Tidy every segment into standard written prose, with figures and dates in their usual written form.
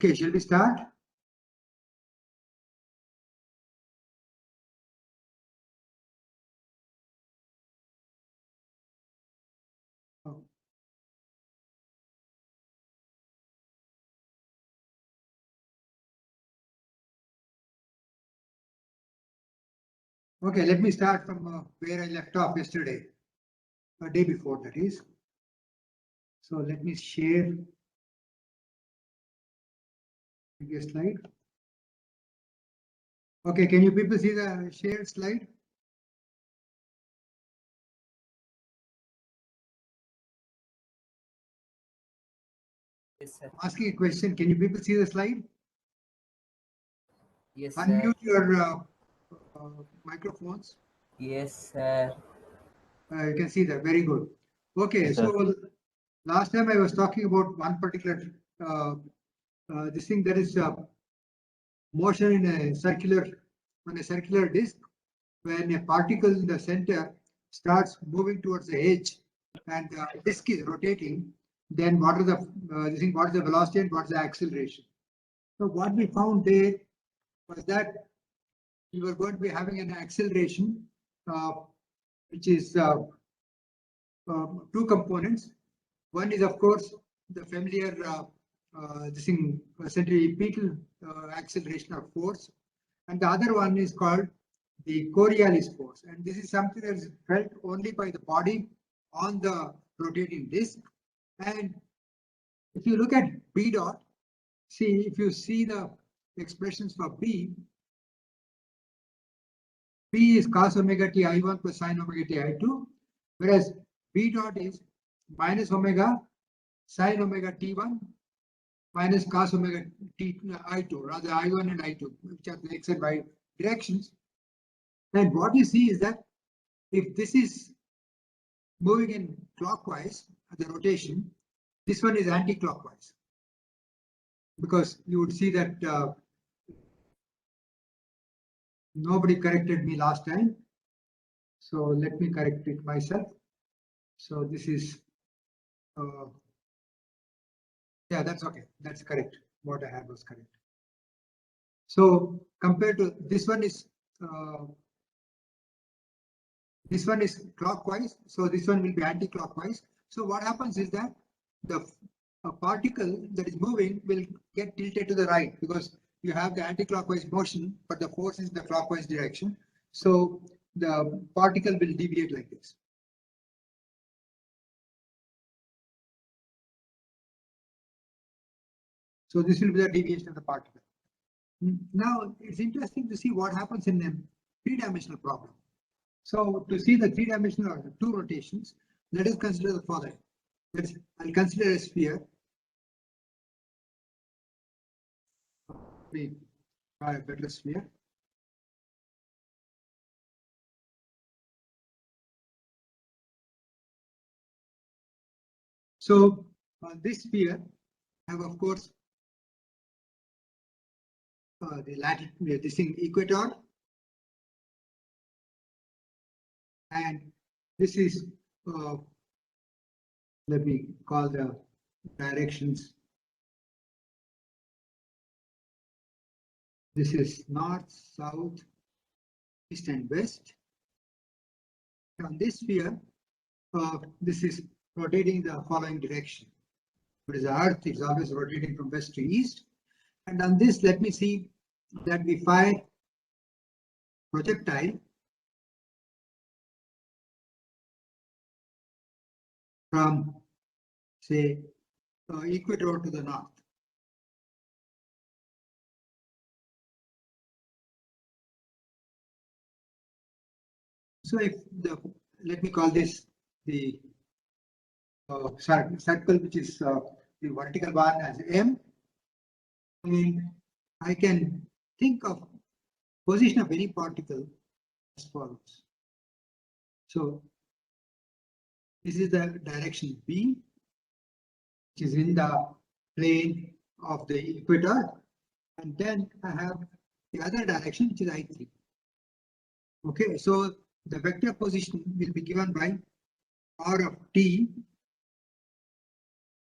Okay, shall we start? Okay, let me start from where I left off yesterday, a day before that is. So let me share previous slide. Okay, can you people see the shared slide? Yes, sir. Asking a question, can you people see the slide? Yes, sir. Unmute your microphones. Yes, sir. You can see that, very good. Okay, Yes, so last time I was talking about one particular this thing that is motion in a circular disk. When a particle in the center starts moving towards the edge and the disk is rotating, then what is the what is the velocity and what is the acceleration? So what we found there was that we were going to be having an acceleration which is two components. One is of course the familiar centripetal acceleration of force, and the other one is called the Coriolis force, and this is something that is felt only by the body on the rotating disk. And if you look at B dot, see if you see the expressions for B is cos omega t I1 plus sin omega t I2, whereas B dot is minus omega sin omega t1 minus cos omega t I2, rather I1 and I2, which are the x and y directions. And what you see is that if this is moving in clockwise, the rotation, this one is anti-clockwise. Because you would see that nobody corrected me last time. So let me correct it myself. So this is, yeah, that's okay. That's correct. What I had was correct. So compared to this one is clockwise. So this one will be anti-clockwise. So what happens is that the particle that is moving will get tilted to the right because you have the anti-clockwise motion, but the force is in the clockwise direction. So the particle will deviate like this. So this will be the deviation of the particle. Now it's interesting to see what happens in a three-dimensional problem. So to see the three-dimensional two rotations, let us consider the following. I'll consider a sphere. We try a better sphere. So this sphere have of course the latitude, this thing equator, and this is let me call the directions. This is north, south, east, and west. On this sphere, this is rotating the following direction. Because the Earth is always rotating from west to east. And on this, let me see that we fire projectile from, say, equator to the north. So if let me call this the circle, which is the vertical bar as M, and I can think of position of any particle as follows. So this is the direction B, which is in the plane of the equator, and then I have the other direction, which is I3. Okay, so the vector position will be given by R of t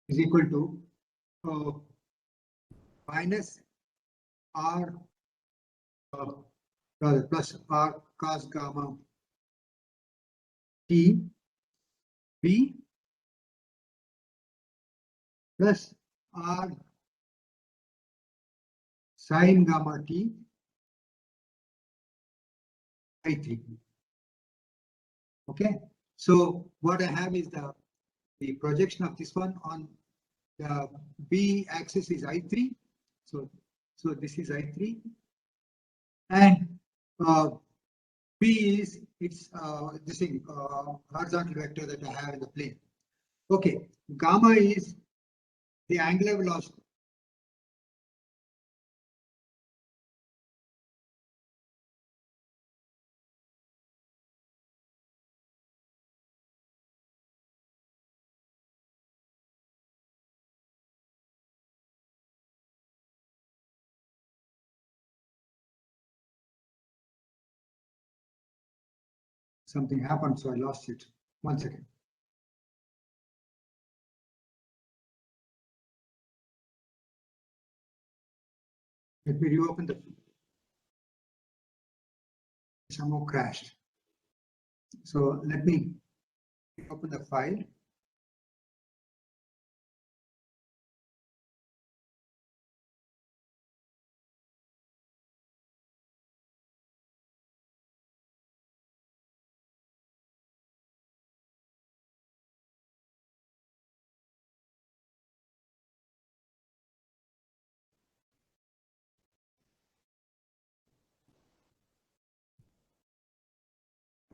is equal to minus R rather plus R cos gamma T B plus R sin gamma T I3. Okay, so what I have is the projection of this one on the B axis is I3. So this is I3, and B is its this thing horizontal vector that I have in the plane. Okay, gamma is the angular velocity. Something happened, so I lost it. 1 second. Let me reopen the. Somehow crashed. So let me open the file.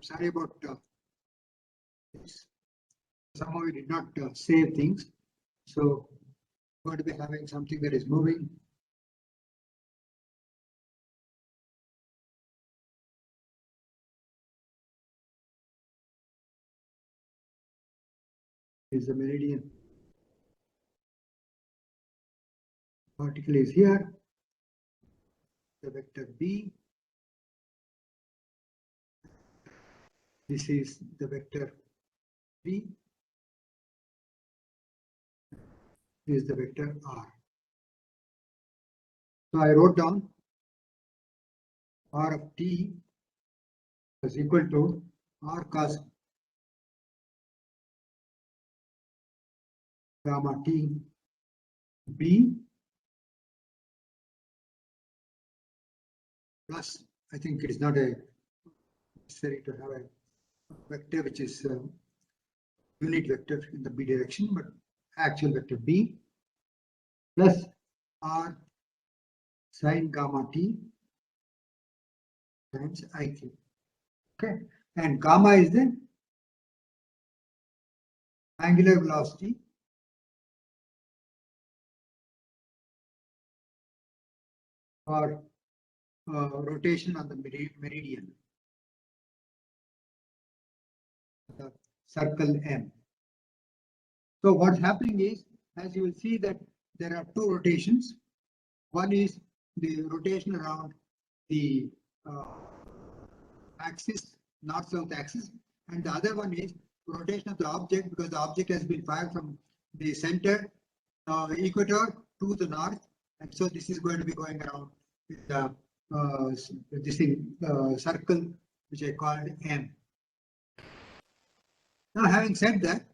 Sorry about this. Somehow we did not save things. So we're going to be having something that is moving. Is the meridian. Particle is here. The vector B. This is the vector B. This is the vector R. So I wrote down R of T is equal to R cos gamma T B plus, I think it is not necessary to have a vector which is unit vector in the B direction, but actual vector B plus R sin gamma T times I3. Okay, and gamma is the angular velocity or rotation on the meridian, the circle M. So what's happening is, as you will see, that there are two rotations. One is the rotation around the axis, north-south axis, and the other one is rotation of the object, because the object has been fired from the center equator to the north, and so this is going to be going around the this thing circle which I called M. Now, having said that,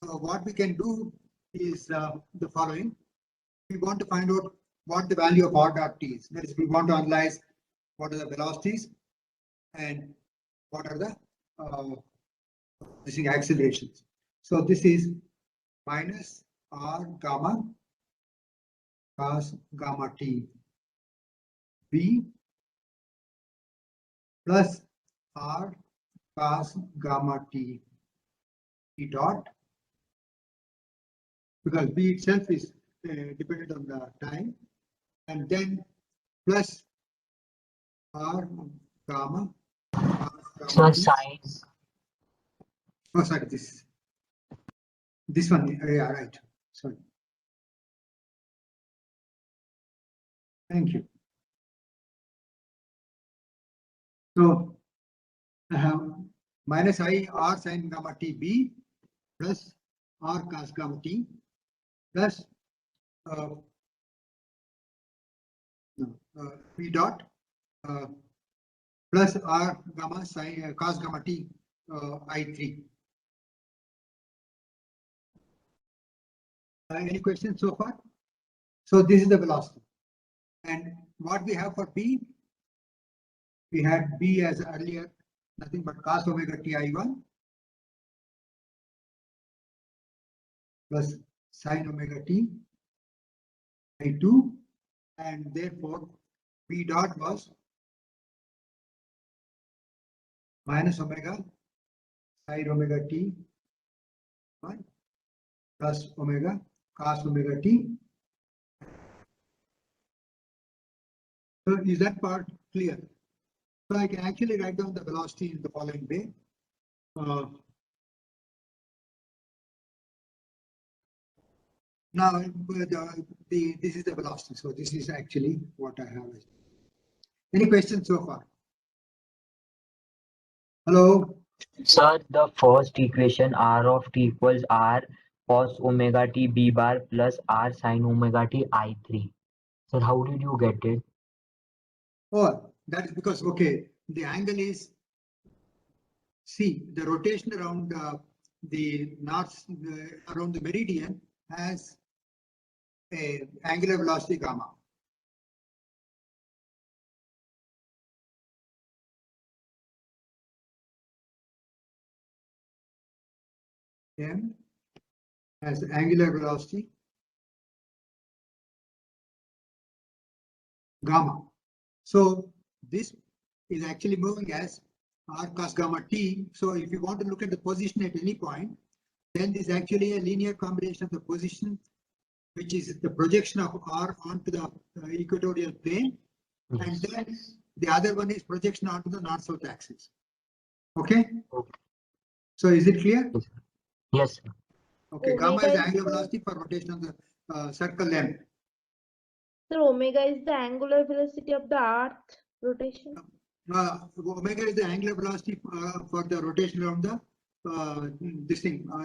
what we can do is the following. We want to find out what the value of R dot T is. That is, we want to analyze what are the velocities and what are the accelerations. So this is minus R gamma cos gamma T B plus R cos gamma T dot, because B itself is dependent on the time, and then plus R gamma. So size. Oh, sorry, this one. Yeah, right. Sorry. Thank you. So I have minus I R sin gamma T B plus R cos gamma T plus B dot plus R gamma sin cos gamma t I3. Any questions so far? So this is the velocity. And what we have for B, we had B as earlier, nothing but cos omega t I1 plus sin omega t I2, and therefore B dot was minus omega sin omega t 1 plus omega cos omega t. So is that part clear? So I can actually write down the velocity in the following way. Now this is the velocity. So this is actually what I have. Any questions so far? Hello? Sir, the first equation R of t equals R cos omega t B bar plus R sin omega t I3. Sir, how did you get it? Oh, that is because, okay, the angle is, see, the rotation around the north, around the meridian has a angular velocity gamma. M has angular velocity gamma. So this is actually moving as R cos gamma t. So if you want to look at the position at any point, then this is actually a linear combination of the position, which is the projection of R onto the equatorial plane, Yes. and then the other one is projection onto the north-south axis. Okay? Okay. So is it clear? Yes, sir. Okay, gamma is the angular velocity for rotation of the circle M. So omega is the angular velocity of the Earth rotation. Omega is the angular velocity for the rotation around the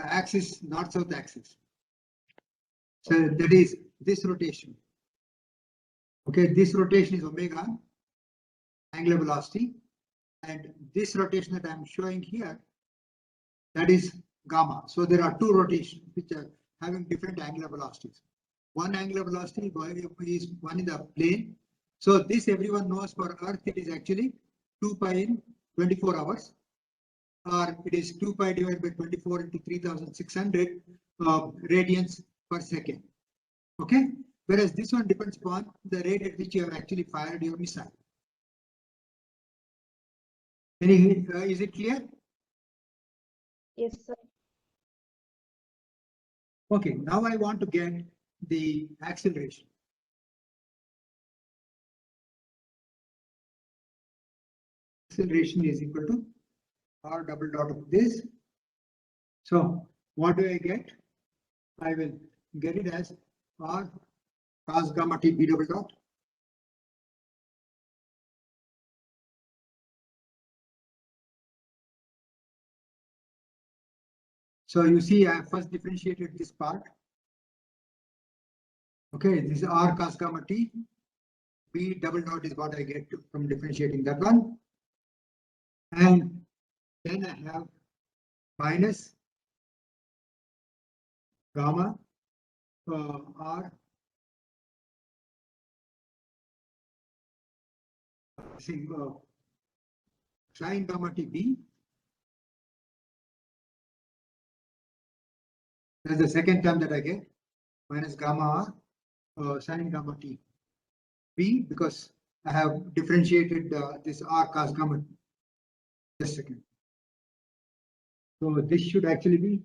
axis, north-south axis. So that is this rotation. Okay, this rotation is omega, angular velocity, and this rotation that I am showing here, that is gamma. So there are two rotations which are having different angular velocities. One angular velocity is one in the plane. So this everyone knows for Earth it is actually 2 pi in 24 hours, or it is 2 pi divided by 24 into 3600 radians per second. Okay, whereas this one depends upon the rate at which you have actually fired your missile. Is it clear? Yes, sir. Okay, now I want to get the acceleration. Acceleration is equal to R double dot of this. So what do I get? I will get it as R cos gamma t B double dot So you see, I have first differentiated this part. Okay, this is R cos gamma t. B double dot is what I get from differentiating that one. And then I have minus gamma R sin gamma t B. That's the second term that I get, minus gamma R sin gamma t B, because I have differentiated this R cos gamma. Just a second. So this should actually be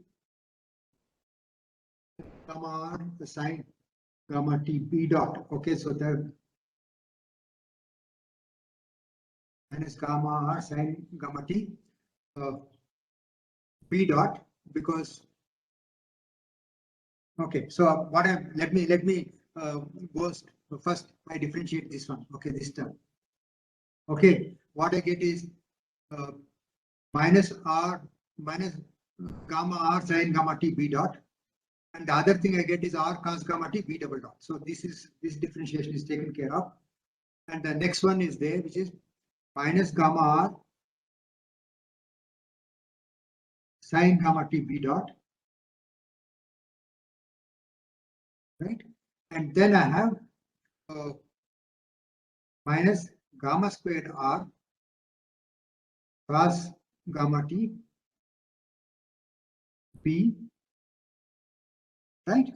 gamma R the sin gamma t B dot. Okay, so the minus gamma R sin gamma t B dot, because okay, so what I let me go first. I differentiate this one. Okay, this term. Okay, what I get is minus gamma R sin gamma t B dot, and the other thing I get is R cos gamma t B double dot. So this differentiation is taken care of. And the next one is there, which is minus gamma r sine gamma t b dot, right? And then I have minus gamma squared r cos gamma t b, right?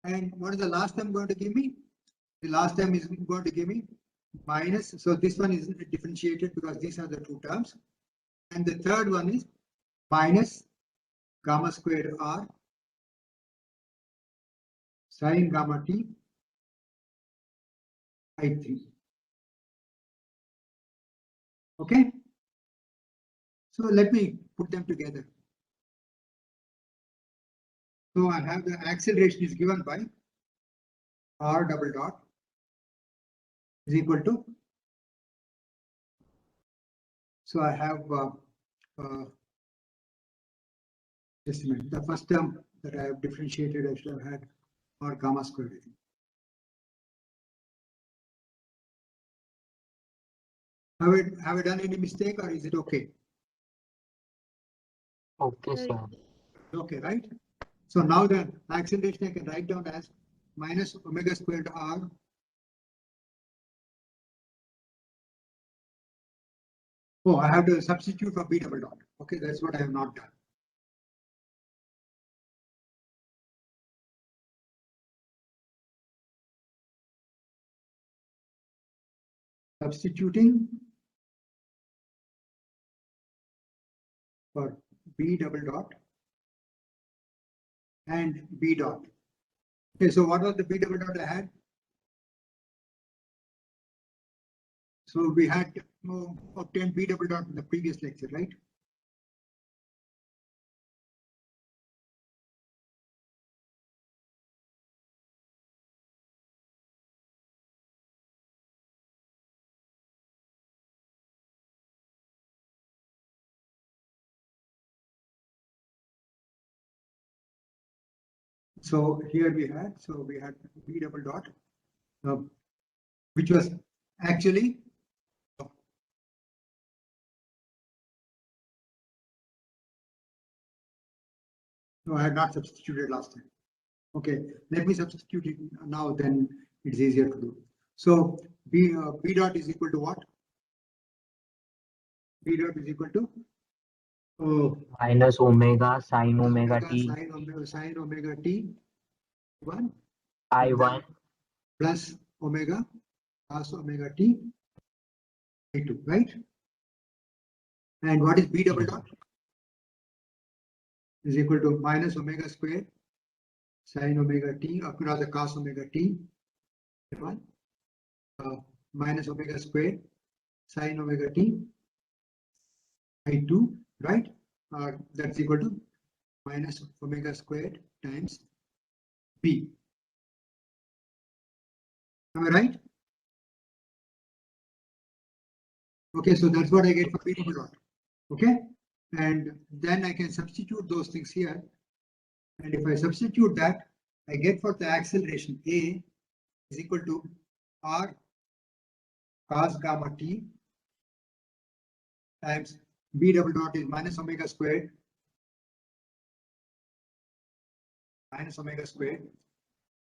And what is the last term going to give me? The last term is going to give me minus, so this one is differentiated because these are the two terms. And the third one is minus gamma squared r sine gamma t I3. Okay, so let me put them together. So I have the acceleration is given by r double dot is equal to, so I have just a minute, the first term that I have differentiated, I should have had r gamma squared. I think. Have I done any mistake or is it okay? Okay, sir. Okay, right? So now the acceleration I can write down as minus omega squared r Oh, I have to substitute for b double dot. Okay, that's what I have not done. Substituting for b double dot and b dot. Okay, so what was the b double dot I had? So we had obtained b double dot in the previous lecture, right? So here we had b double dot, which was actually no, I had not substituted last time. Okay, let me substitute it now, then it's easier to do. So b dot is equal to what? B dot is equal to Minus omega sine omega t sine omega t 1 I1 plus omega cos omega t I2, right? And what is b double dot? Is equal to minus omega squared sine omega t across the cos omega t 1 minus omega squared sine omega t I2, right? That's equal to minus omega squared times b. Am I right? Okay, so that's what I get for b double dot. Okay, and then I can substitute those things here. And if I substitute that, I get for the acceleration A is equal to r cos gamma t times b double dot is minus omega squared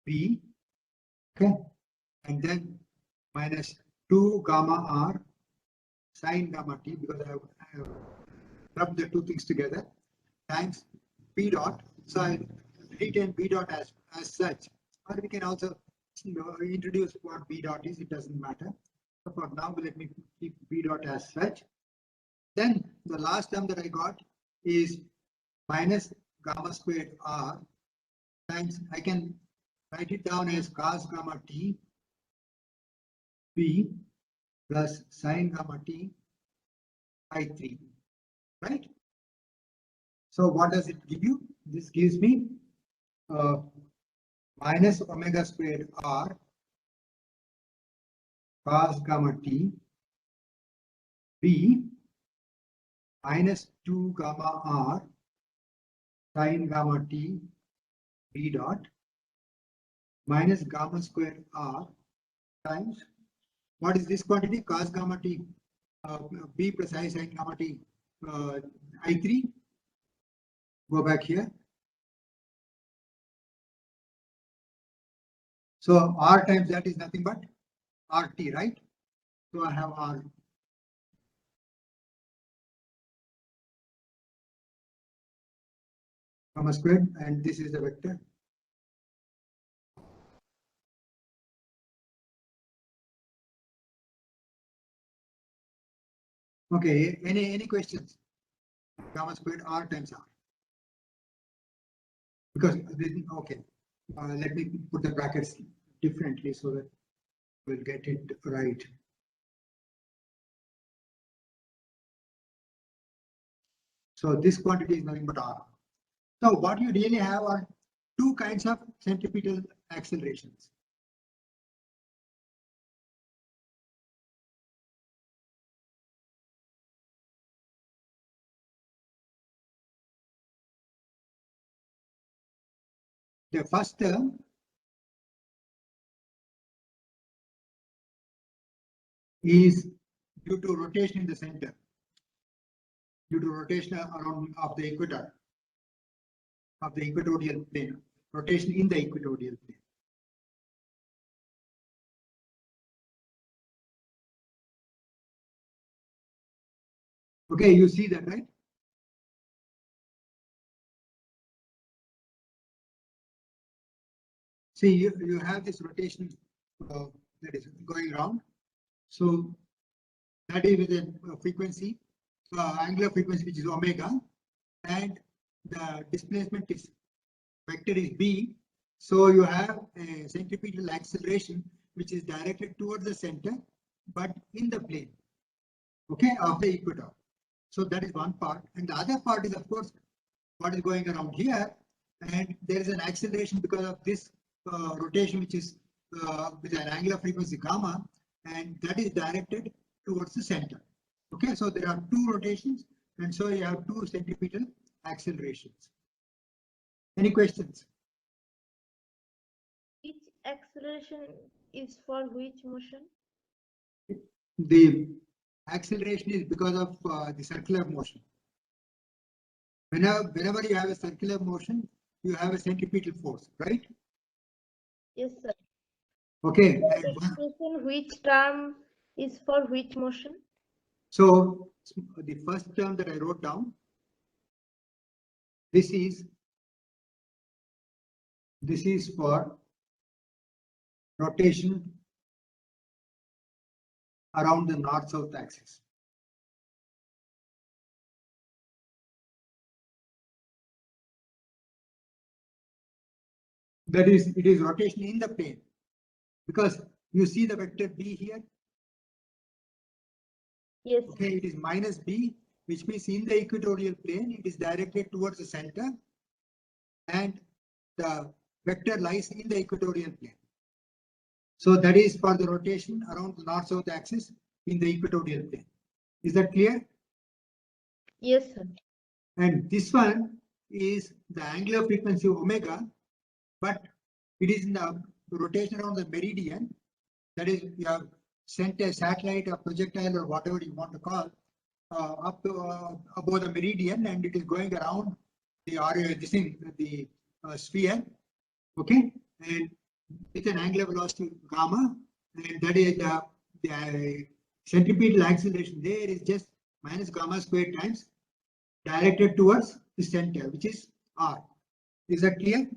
b, okay, and then minus 2 gamma r sine gamma t, because I have rubbed the two things together, times b dot. So I retain b dot as such, or we can also introduce what b dot is, it doesn't matter. So for now, let me keep b dot as such. Then the last term that I got is minus gamma squared r times, I can write it down as cos gamma t b plus sine gamma t I3, right? So what does it give you? This gives me minus omega squared r cos gamma t b minus 2 gamma r sine gamma t b dot minus gamma squared r times What is this quantity? Cos gamma t b plus I sin gamma t I3. Go back here. So R times that is nothing but RT, right? So I have R. Gamma squared, and this is the vector. Okay, any questions? Gamma squared R times R. Because okay, let me put the brackets differently so that we'll get it right. So this quantity is nothing but R. So what you really have are two kinds of centripetal accelerations. The first term is due to rotation in the center, due to rotation around of the equator, of the equatorial plane, rotation in the equatorial plane. Okay, you see that, right? See, you have this rotation that is going around. So that is with a frequency, angular frequency, which is omega, and the displacement is vector is b. So you have a centripetal acceleration which is directed towards the center, but in the plane, okay, of the equator. So that is one part, and the other part is, of course, what is going around here, and there is an acceleration because of this rotation, which is with an angular frequency gamma, and that is directed towards the center. Okay, so there are two rotations, and so you have two centripetal accelerations. Any questions? Which acceleration is for which motion? The acceleration is because of the circular motion. Whenever you have a circular motion, you have a centripetal force, right? Yes, sir. Okay. Expression, which term is for which motion? So the first term that I wrote down, this is for rotation around the north-south axis. That is, it is rotation in the plane, because you see the vector b here. Yes. Okay, it is minus b, which means in the equatorial plane, it is directed towards the center, and the vector lies in the equatorial plane. So that is for the rotation around the north-south axis in the equatorial plane. Is that clear? Yes, sir. And this one is the angular frequency omega, but it is in the rotation around the meridian. That is, you have sent a satellite, a projectile, or whatever you want to call, up to above the meridian, and it is going around the sphere. Okay, and with an angular velocity gamma, and that is the centripetal acceleration there is just minus gamma squared times directed towards the center, which is r. Is that clear?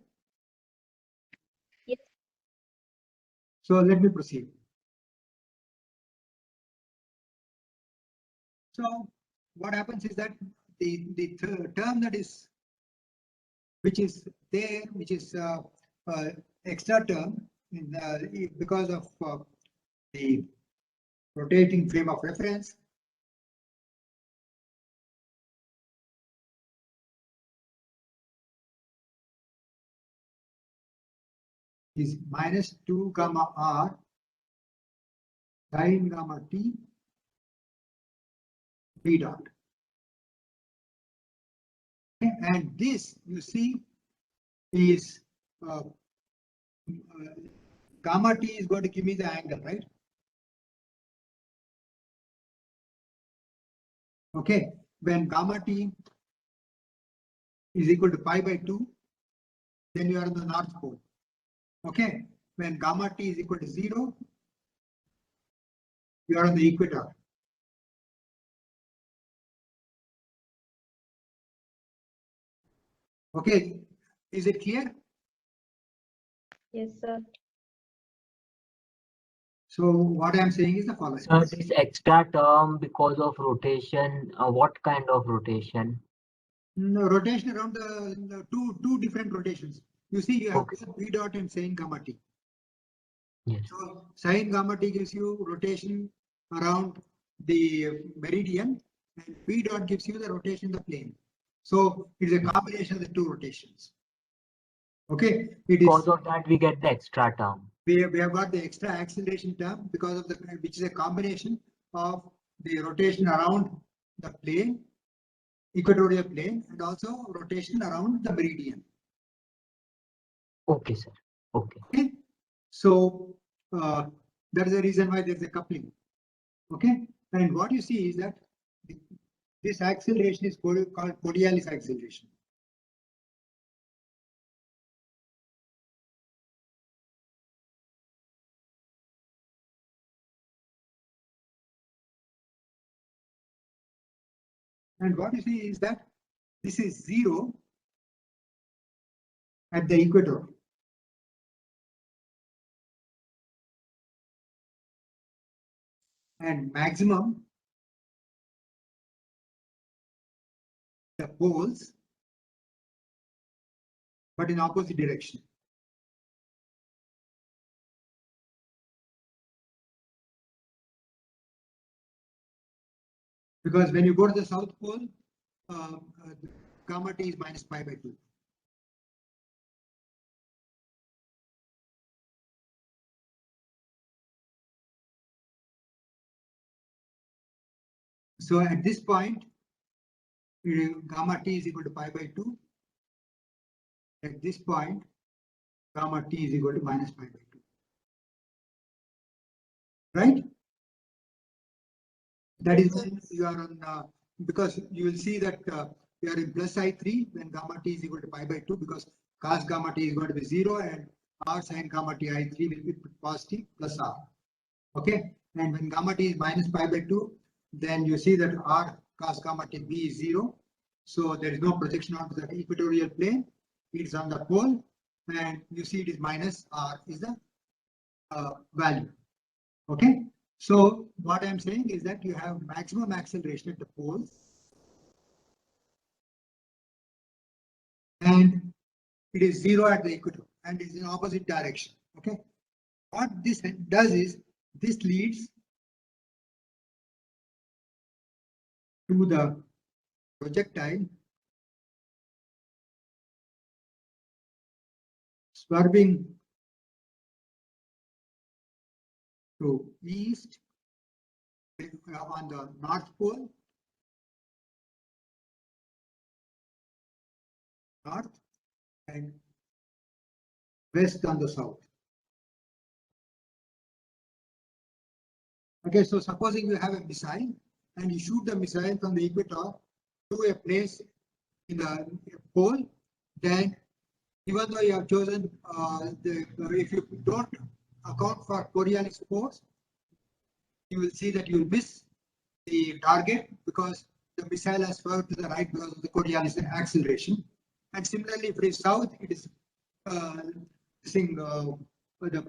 Yes. So let me proceed. So what happens is that the term that is which is there, which is extra term in because of the rotating frame of reference, is minus 2 gamma r sin gamma t b dot. Okay, and this you see is gamma t is going to give me the angle, right? Okay, when gamma t is equal to pi by 2, then you are in the north pole. Okay, when gamma t is equal to 0, you are on the equator. Okay, is it clear? Yes, sir. So what I am saying is the following. So this extra term because of rotation, what kind of rotation? No, rotation around the two different rotations. You see, you have Okay. both v dot and sin gamma t. Yes. So sin gamma t gives you rotation around the meridian, and v dot gives you the rotation in the plane. So it is a combination of the two rotations. Okay, it is. Because of that, we get the extra term. We have got the extra acceleration term because of the which is a combination of the rotation around the plane, equatorial plane, and also rotation around the meridian. Okay, sir. Okay. Okay, so that is the reason why there is a coupling. Okay, and what you see is that this acceleration is called Coriolis acceleration. And what you see is that this is 0 at the equator. And maximum the poles, but in opposite direction. Because when you go to the south pole, gamma t is minus pi by 2. So at this point, gamma t is equal to pi by 2. At this point, gamma t is equal to minus pi by 2. Right? That is when you are on, because you will see that you are in plus I3 when gamma t is equal to pi by 2, because cos gamma t is going to be 0 and r sin gamma t I3 will be positive plus r. Okay, and when gamma t is minus pi by 2, then you see that r cos gamma t b is 0. So there is no projection onto the equatorial plane. It is on the pole, and you see it is minus r is the value. Okay, so what I am saying is that you have maximum acceleration at the poles, and it is 0 at the equator and is in opposite direction. Okay, what this does is this leads to the projectile swerving to east on the north pole, north, and west on the south. Okay, so supposing you have a missile and you shoot the missile from the equator to a place in the pole, then even though you have chosen if you don't account for Coriolis force, you will see that you will miss the target because the missile has swerved to the right because of the Coriolis acceleration. And similarly, if it is south, it is the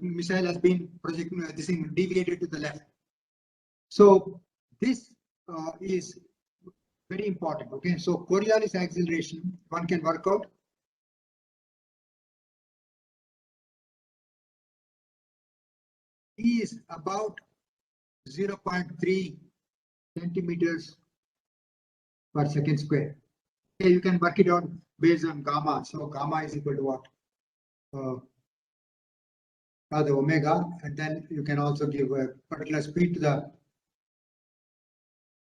missile has been projecting this thing deviated to the left. So this is very important. Okay, so Coriolis acceleration one can work out. E is about 0.3 centimeters per second square. Okay, you can work it out based on gamma. So gamma is equal to what? The omega, and then you can also give a particular speed to the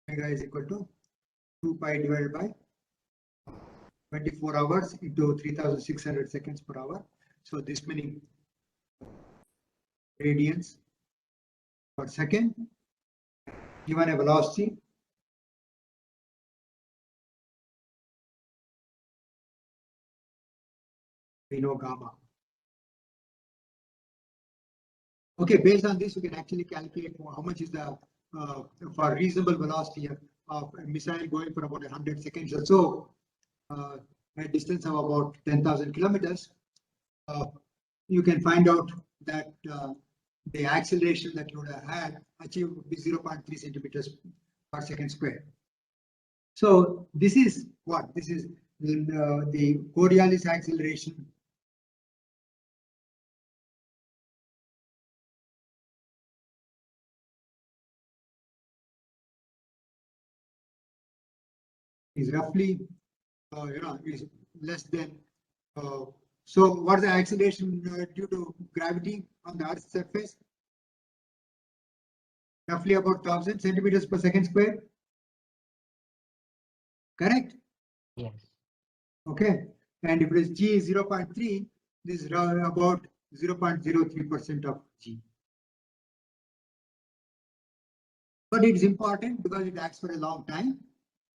omega is equal to 2 pi divided by 24 hours into 3600 seconds per hour. So this many radians per second given a velocity we know gamma. Okay, based on this, you can actually calculate how much is the for reasonable velocity of a missile going for about 100 seconds or so, a distance of about 10,000 kilometers. You can find out that the acceleration that you would have had achieved would be 0.3 centimeters per second square. So this is what? This is the Coriolis acceleration is roughly, is less than. So what's the acceleration due to gravity on the Earth's surface? Roughly about 1,000 centimeters per second square. Correct? Yes. Okay. And if it is G is 0.3, this is about 0.03% of G. But it is important because it acts for a long time.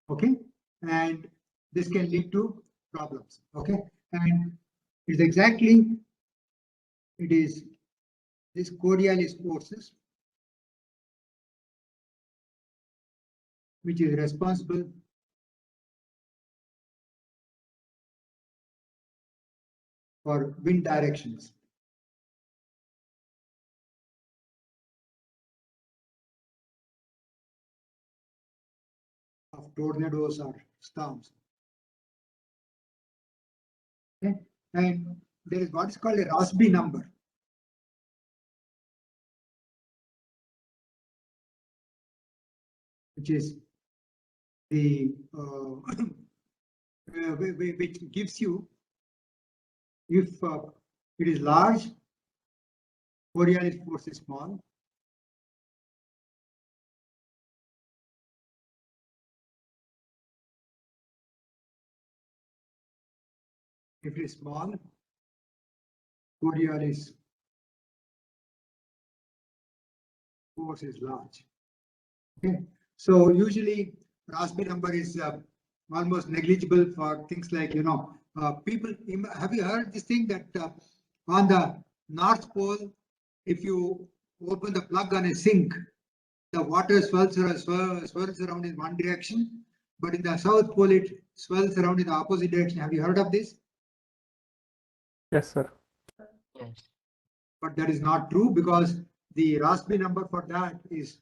Okay. And this can lead to problems. Okay. And it's exactly, it is this Coriolis forces which is responsible for wind directions. Of tornadoes or storms. Okay. And there is what is called a Rossby number. Which is the which gives you, if it is large, Coriolis force is small. If it is small, Coriolis force is large. Okay, so usually Rossby number is almost negligible for things like, people. Have you heard this thing that on the North Pole, if you open the plug on a sink, the water swirls around in one direction, but in the South Pole it swirls around in the opposite direction. Have you heard of this? Yes, sir. Yes. But that is not true because the Rossby number for that is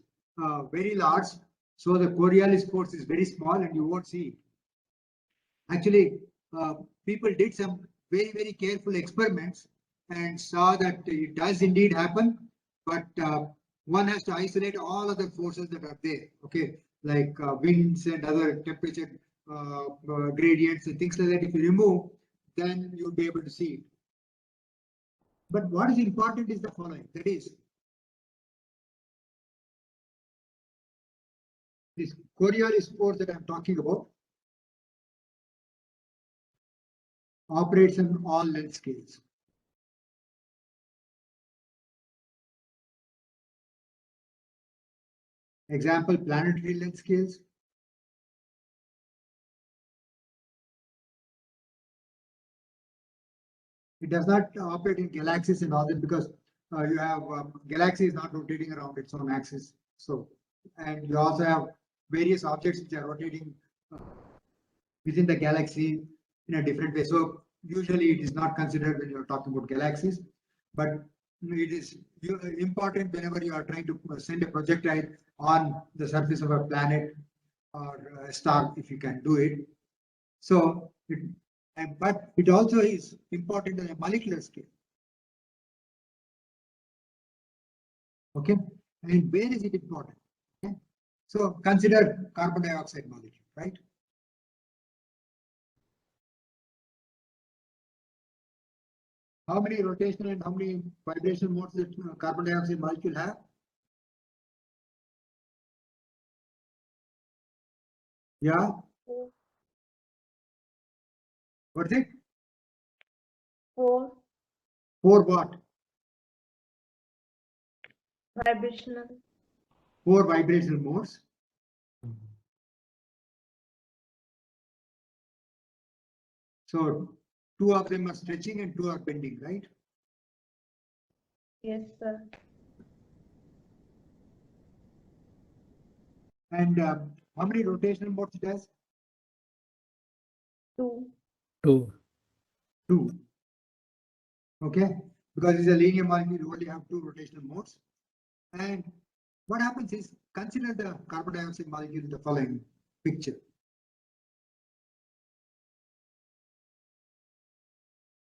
very large. So the Coriolis force is very small and you won't see it. Actually, people did some very, very careful experiments and saw that it does indeed happen, but one has to isolate all other forces that are there, okay, like winds and other temperature gradients and things like that. If you remove, then you'll be able to see it. But what is important is the following, that is, this Coriolis force that I'm talking about operates on all length scales. Example, planetary length scales. It does not operate in galaxies and all that because you have galaxy is not rotating around its own axis. So, and you also have various objects which are rotating within the galaxy in a different way. So usually it is not considered when you're talking about galaxies, but it is important whenever you are trying to send a projectile on the surface of a planet or a star, if you can do it. So, but it also is important on a molecular scale. Okay, and where is it important? Okay, so consider carbon dioxide molecule, right? How many rotational and how many vibration modes does carbon dioxide molecule have? Yeah. What's it? 4 4 what? vibrational. 4 vibrational modes. So two of them are stretching and two are bending, right? Yes, sir. And how many rotational modes it has? 2. 2. 2. Okay, because it's a linear molecule, you only have 2 rotational modes. And what happens is, consider the carbon dioxide molecule in the following picture.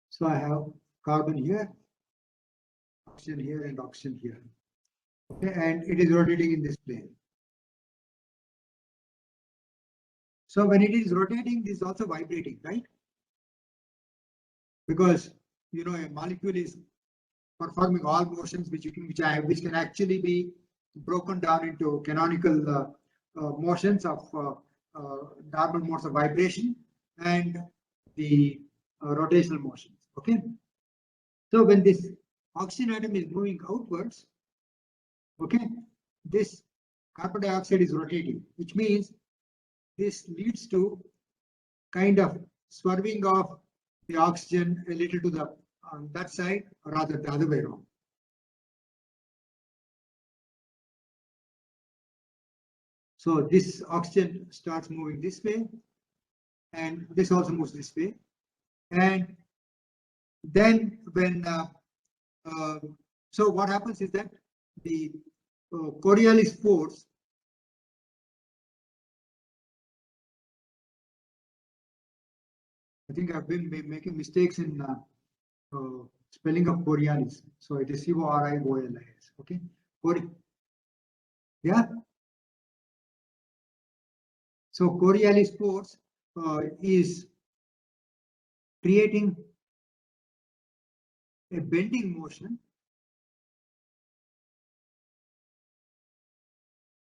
So I have carbon here, oxygen here, and oxygen here. Okay, and it is rotating in this plane. So when it is rotating, this is also vibrating, right? Because you know a molecule is performing all motions which can actually be broken down into canonical motions of normal modes of vibration and the rotational motions. Okay, so when this oxygen atom is moving outwards, okay, this carbon dioxide is rotating, which means this leads to kind of swerving of the oxygen a little to the on that side, or rather the other way around. So this oxygen starts moving this way, and this also moves this way. And then when so what happens is that the Coriolis force I think I've been making mistakes in spelling of Coriolis. So it is C-O-R-I-O-L-I-S. Okay, yeah. So Coriolis force is creating a bending motion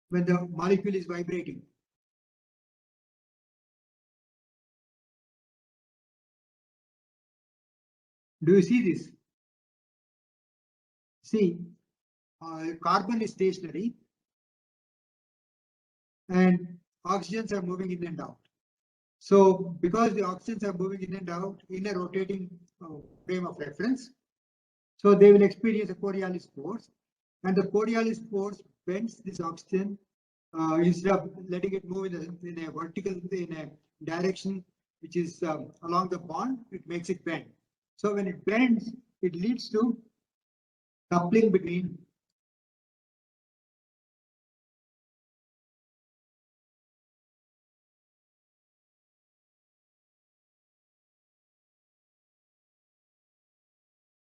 when the molecule is vibrating. Do you see this? See, carbon is stationary and oxygens are moving in and out. So because the oxygens are moving in and out in a rotating frame of reference, so they will experience a Coriolis force, and the Coriolis force bends this oxygen instead of letting it move in a vertical, in a direction which is along the bond, it makes it bend. So when it bends, it leads to coupling between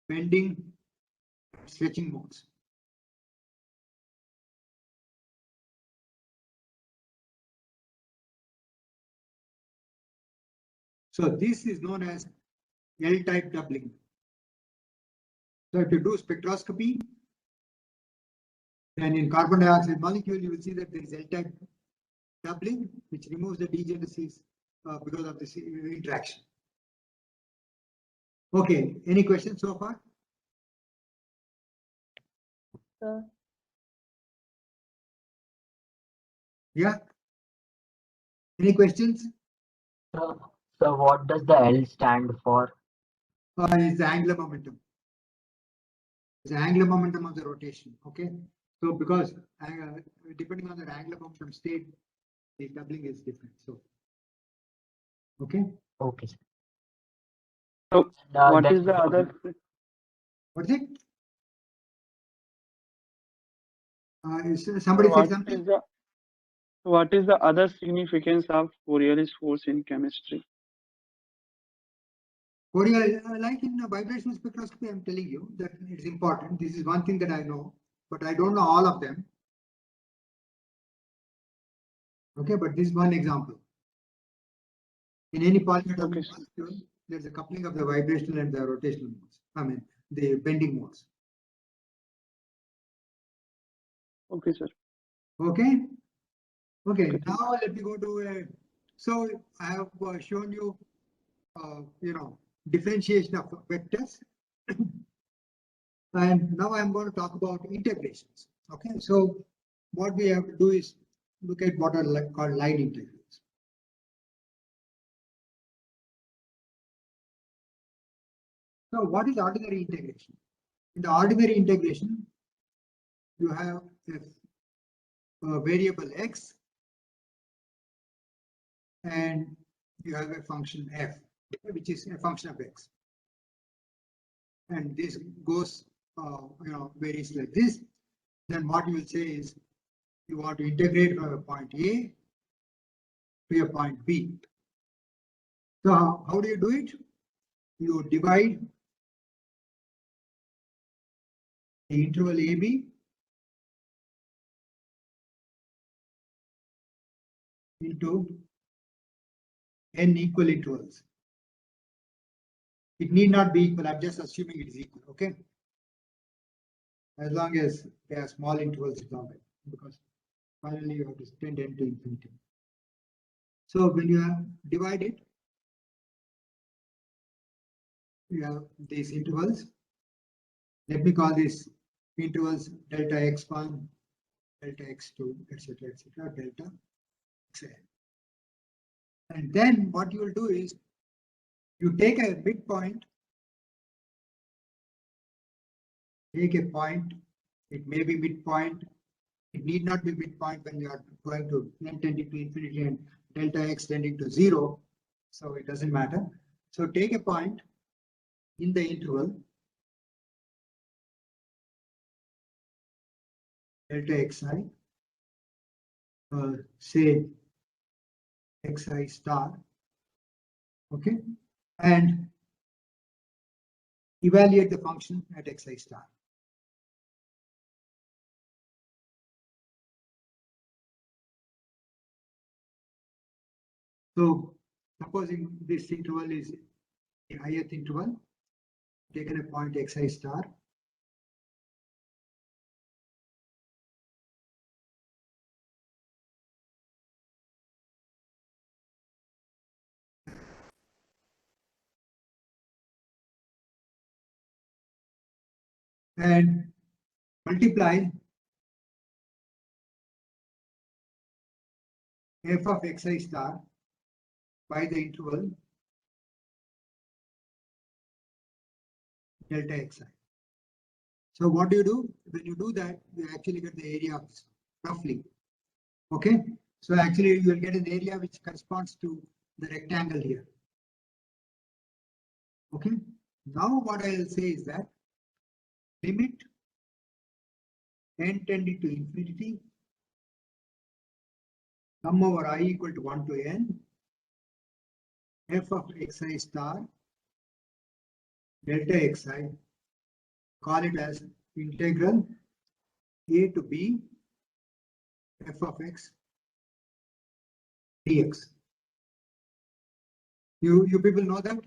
bending, stretching modes. So this is known as L-type doubling. So if you do spectroscopy, then in carbon dioxide molecule, you will see that there is L-type doubling, which removes the degeneracies because of this interaction. Okay, any questions so far? Yeah. Any questions? So what does the L stand for? It's the angular momentum. It's the angular momentum of the rotation. Okay. So because depending on the angular momentum state, the doubling is different. So okay. Okay, sir. So And, what then is the other? What's it? Somebody said something. What is the other significance of Coriolis force in chemistry? Like in vibrational spectroscopy, I'm telling you that it's important. This is one thing that I know, but I don't know all of them. Okay, but this is one example. In any polyatomic molecule, there's a coupling of the vibrational and the rotational modes. I mean, the bending modes. Okay, sir. Okay. Okay. Now let me go to so I have shown you, differentiation of vectors. And now I'm going to talk about integrations. Okay. So what we have to do is look at what are called line integrals. So what is ordinary integration? In the ordinary integration, you have a variable x and you have a function f, which is a function of x. And this goes, varies like this. Then what you will say is you want to integrate from a point A to a point B. So how do you do it? You divide the interval AB into n equal intervals. It need not be equal. I'm just assuming it is equal. Okay. As long as they are small intervals, it's all right, because finally you have to extend n to infinity. So when you have divided, you have these intervals. Let me call these intervals delta x1, delta x2, etc., delta xn. And then what you will do is you take a midpoint, take a point. It may be midpoint. It need not be midpoint when you are going to n tending to infinity and delta x tending to 0. So it doesn't matter. So take a point in the interval delta xi, say xi star, okay, and evaluate the function at xi star. So supposing this interval is the ith interval, taken a point xi star. And multiply f of xi star by the interval delta xi. So what do you do? When you do that, you actually get the area of this, roughly. Okay. So actually you will get an area which corresponds to the rectangle here. Okay. Now what I will say is that limit n tending to infinity, sum over I equal to 1 to n, f of xi star delta xi, call it as integral a to b f of x dx. You people know that?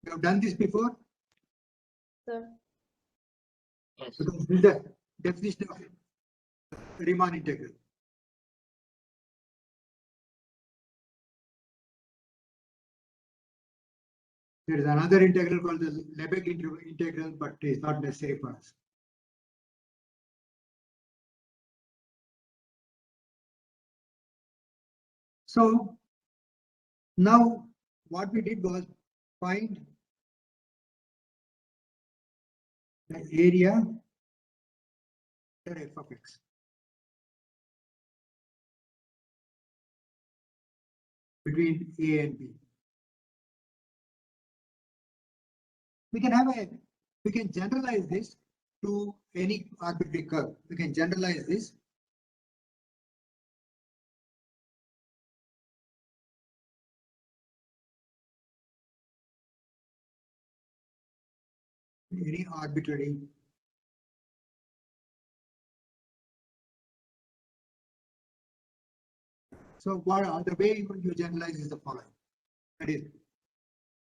You have done this before? Sir. Yes. Because this is the definition of Riemann integral. There is another integral called the Lebesgue integral, but it is not necessary for us. So now what we did was find the area under f of x. Between A and B. We can generalize this to any arbitrary curve. We can generalize this. Any arbitrary so what the way you generalize is the following. That is,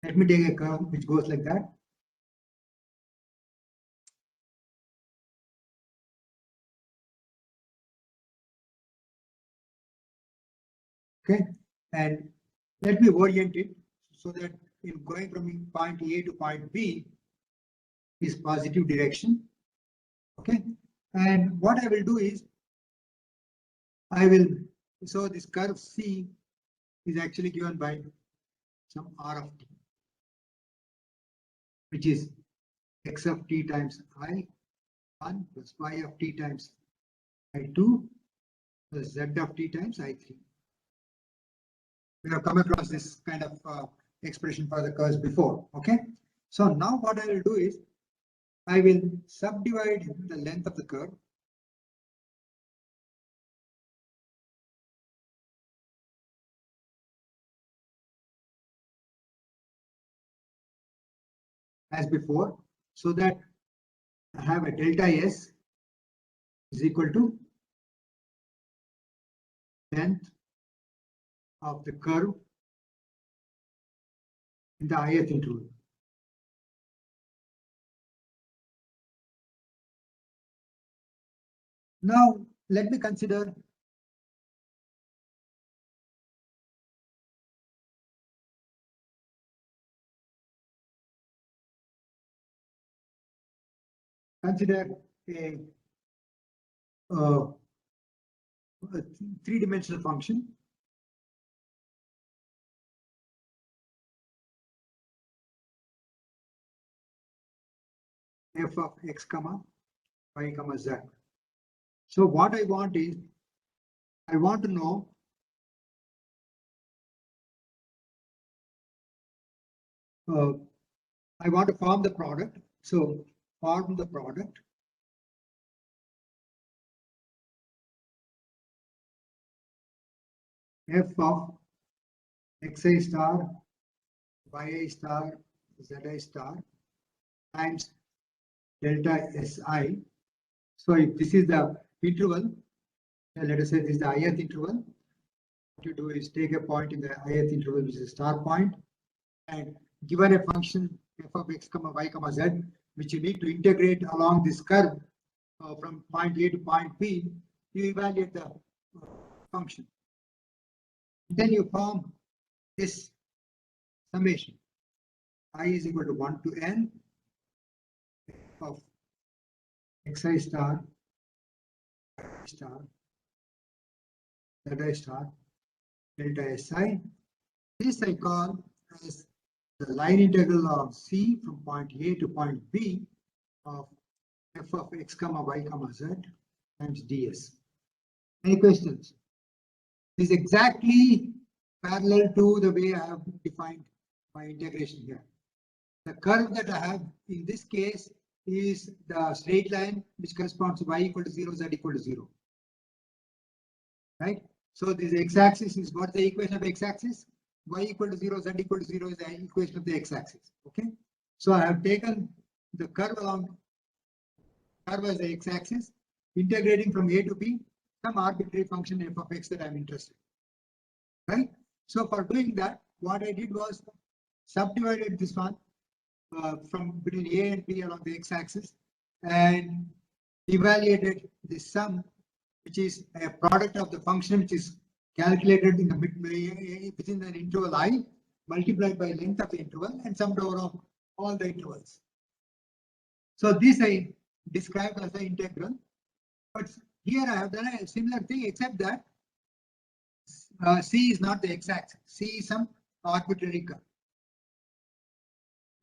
let me take a curve which goes like that. Okay, and let me orient it so that in going from point A to point B is positive direction. Okay, and what I will do is so this curve C is actually given by some R of t. which is x of t times I1 plus y of t times I2 plus z of t times I3. We have come across this kind of expression for the curves before. Okay. So now what I will do is I will subdivide the length of the curve as before, so that I have a delta S is equal to length of the curve in the ith interval. Now let me consider a three-dimensional function f of x comma y comma z. So what I want is I want to know I want to form the product. So form the product f of xi star, yi star, zi star times delta Si. So if this is the interval, let us say this is the ith interval. What you do is take a point in the ith interval, which is a star point, and given a function f of x comma y comma z, which you need to integrate along this curve from point A to point B, you evaluate the function. Then you form this summation. I is equal to 1 to n of xi star, star, zi star, delta Si. This I call as the line integral of C from point A to point B of f of x comma y comma z times ds. Any questions? This is exactly parallel to the way I have defined my integration here. The curve that I have in this case is the straight line which corresponds to y equal to 0, z equal to 0. Right? So this x-axis is what the equation of x-axis? Y equal to 0, z equal to 0 is the equation of the x-axis. Okay. So I have taken the curve along curve as the x-axis, integrating from A to B, some arbitrary function f of x that I'm interested in. Right? So for doing that, what I did was subdivided this one from between A and B along the x-axis and evaluated the sum, which is a product of the function which is calculated in the within an interval I multiplied by length of the interval and summed over of all the intervals. So this I described as the integral, but here I have done a similar thing except that C is not the x-axis. C is some arbitrary curve.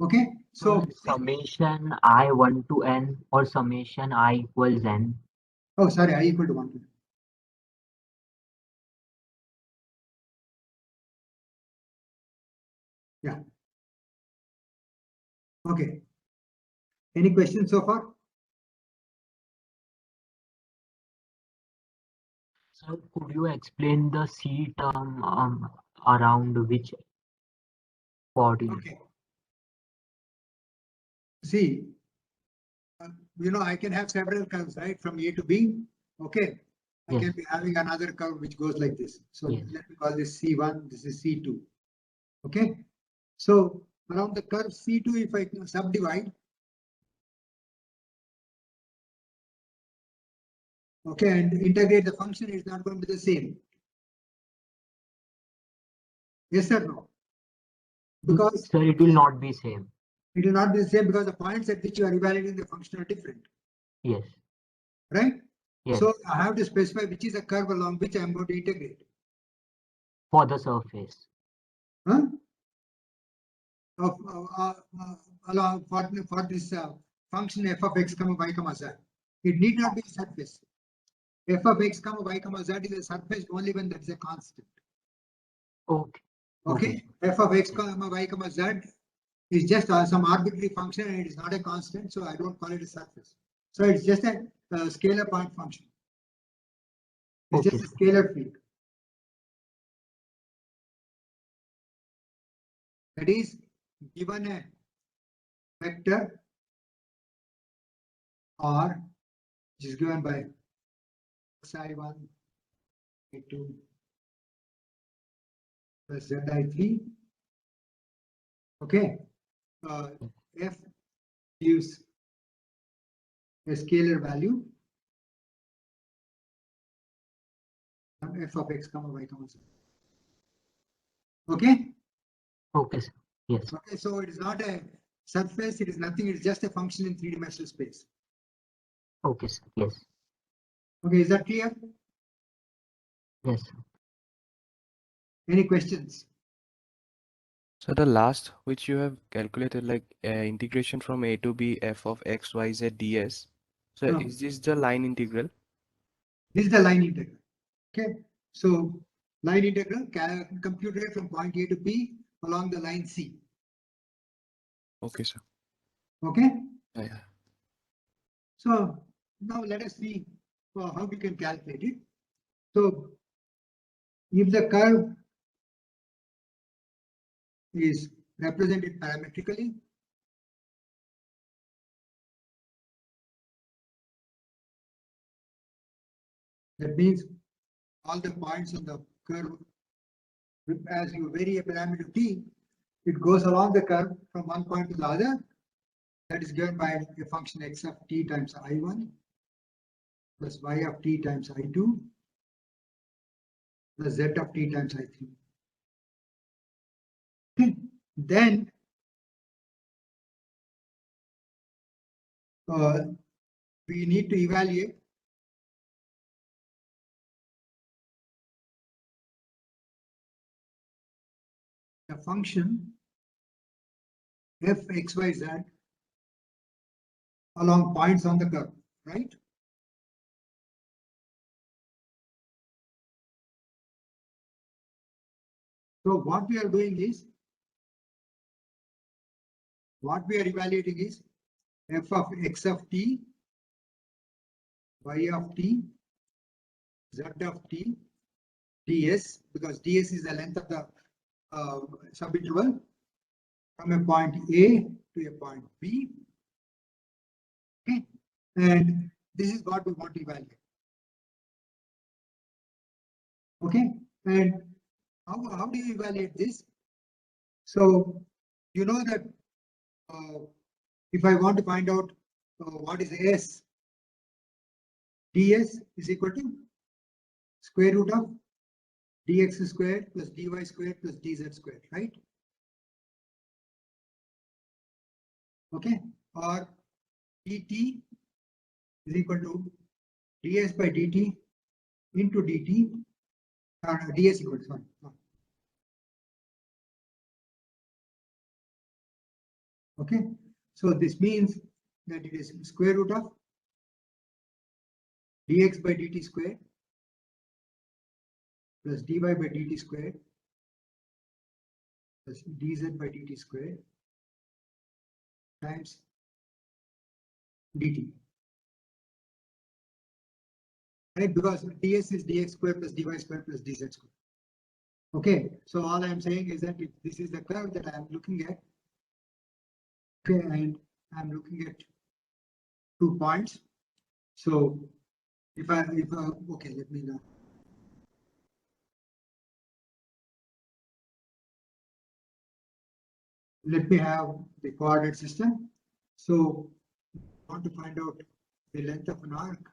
Okay, so summation I1 to n or summation I equals n. oh sorry, I equal to 1 to n. Yeah. Okay. Any questions so far? So could you explain the C term around which body? Okay. See, I can have several curves, right, from A to B. Okay. I Yes. can be having another curve which goes like this. So Yes. let me call this C1, this is C2. Okay. So around the curve C2, if I subdivide, okay, and integrate the function, is not going to be the same. Yes or no? Because Sir, it will not be same. it will not be the same because the points at which you are evaluating the function are different, Yes. right? Yes. So I have to specify which is a curve along which I am going to integrate. For the surface. Huh? along for this function f of x comma y comma z. It need not be a surface. F of x comma y comma z is a surface only when there is a constant. Okay. Okay, f of x comma y comma z is just some arbitrary function and it is not a constant, so I don't call it a surface. So it's just a scalar point function. It's Okay. just a scalar field. That is given a vector R, which is given by xi1, i2 plus zi3. Okay, f gives a scalar value f of x comma y comma z. Okay. Okay, sir. Yes. Okay, so it is not a surface, it is nothing, it is just a function in three-dimensional space. Okay, sir. Yes. Okay, is that clear? Yes, sir. Any questions? So the last which you have calculated like integration from a to b f of x y z ds. So No. is this the line integral? This is the line integral. Okay, so line integral computed from point A to B along the line C. Okay, sir. Okay, Yeah. so now let us see how we can calculate it. So if the curve is represented parametrically, that means all the points on the curve, as you vary a parameter t, it goes along the curve from one point to the other. That is given by a function x of t times I1 plus y of t times I2 plus z of t times I3. Okay. Then we need to evaluate the function f x y z along points on the curve, right? So what we are doing is, what we are evaluating is f of x of t, y of t, z of t, ds, because ds is the length of the subinterval from a point A to a point B. Okay, and this is what we want to evaluate. Okay, and how do you evaluate this? So you know that if I want to find out what is S, ds is equal to square root of dx squared plus dy squared plus dz squared, right? Okay, or dt is equal to ds by dt into dt, ds equal to, sorry. Okay, so this means that it is square root of dx by dt squared plus dy by dt squared plus dz by dt squared times dt. Right, because ds is dx squared plus dy squared plus dz squared. Okay, so all I am saying is that if this is the curve that I am looking at, okay, and I'm looking at 2 points. So if okay, let me know. Let me have the coordinate system. So I want to find out the length of an arc.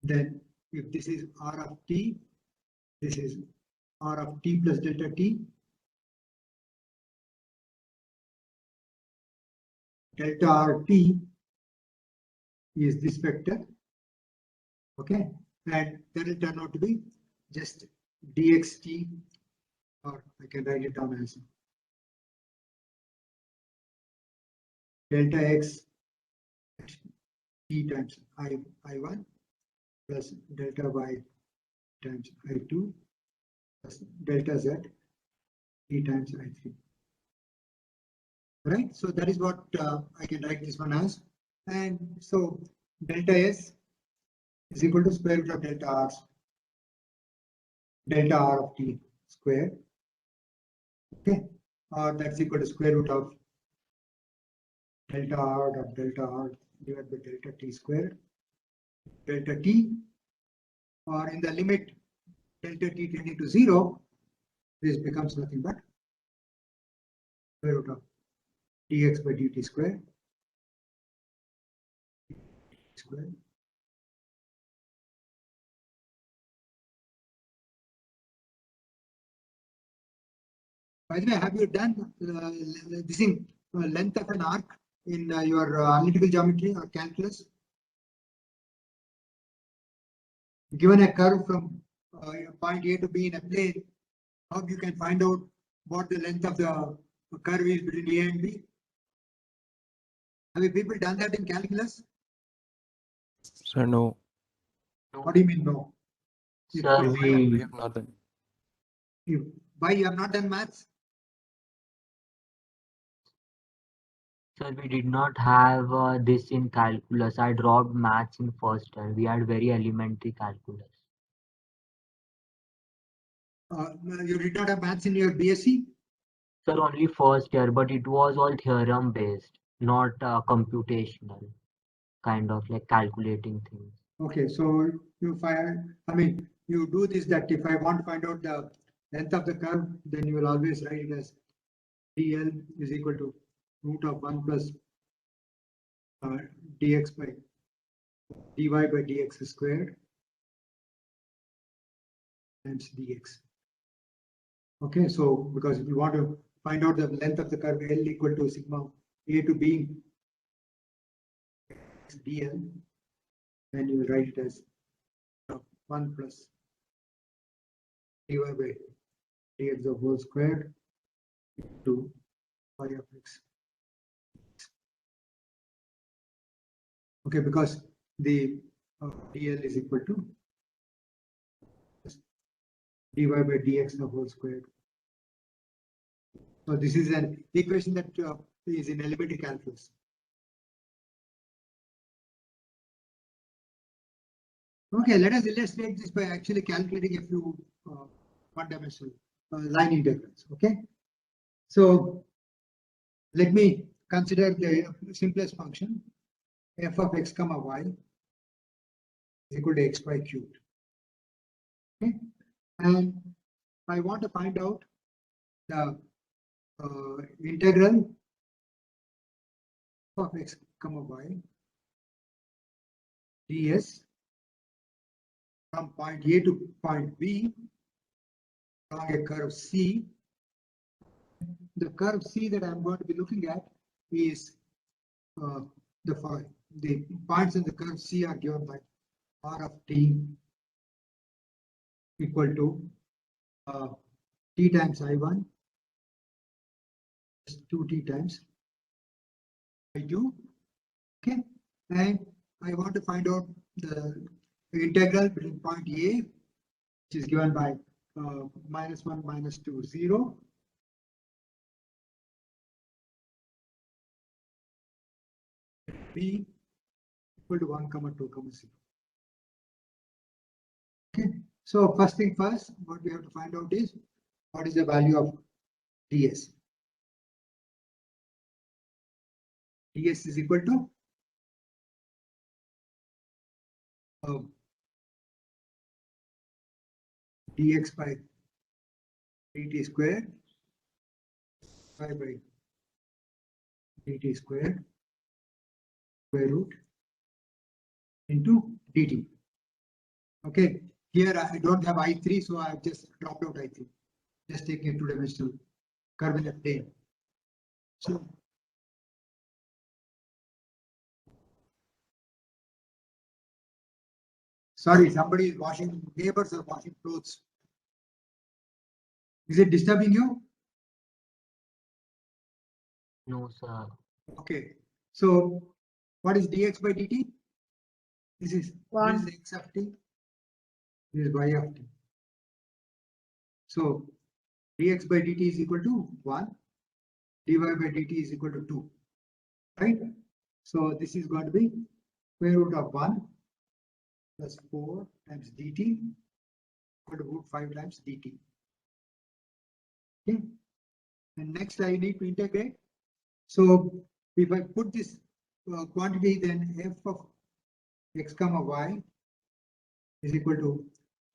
Then if this is r of t, this is r of t plus delta t. Delta rt is this vector. Okay, and that will turn out to be just dxt, or I can write it down as delta x t times I1 plus delta y times I2 plus delta z t times I3. Right, so that is what I can write this one as. And so delta s is equal to square root of delta r of t square. Okay, or that's equal to square root of delta r divided by delta t square, delta t, or in the limit delta t tending to 0, this becomes nothing but square root of dx by dt square. By the way, have you done this thing, length of an arc in your analytical geometry or calculus? Given a curve from point A to B in a plane, how you can find out what the length of the curve is between A and B? Have you people done that in calculus? Sir, no. What do you mean no? Sir, We have not done. Why you have not done maths? Sir, we did not have this in calculus. I dropped maths in first term. We had very elementary calculus. You did not have maths in your BSc? Sir, only first year, but it was all theorem based, not computational, kind of like calculating things. Okay, so you find, I mean, you do this, that if I want to find out the length of the curve, then you will always write it as dl is equal to root of 1 plus dx by dy by dx squared times dx. Okay, so because if you want to find out the length of the curve L equal to sigma A to B dl, then you will write it as 1 plus dy by dx of whole squared to phi of x. Okay, because the dl is equal to dy by dx of whole squared. So this is an equation that is in elementary calculus. Okay, let us illustrate this by actually calculating a few one-dimensional line integrals. Okay, so let me consider the simplest function f of x comma y is equal to xy cubed. Okay, and I want to find out the integral of x comma y ds from point A to point B along a curve C. The curve C that I'm going to be looking at is the points in the curve C are given by r of t equal to t times I1 plus 2t times I2. Okay, and I want to find out the integral between point A, which is given by -1 -2 0 B equal to 1 comma 2 comma 0. Okay, so first thing first, what we have to find out is what is the value of ds. ds is equal to dx by dt squared by dt squared square root into dt. Okay, here I don't have I3, so I've just dropped out I3, just taking a two-dimensional curve in a plane. So sorry, somebody is washing, neighbors are washing clothes. Is it disturbing you? No, sir. Okay, So what is dx by dt? This is One. x of t. This is y of t. So dx by dt is equal to 1. dy by dt is equal to 2. Right? So this is going to be square root of 1 plus 4 times dt equal to root 5 times dt. Okay. And next I need to integrate. So if I put this quantity, then f of x comma y is equal to,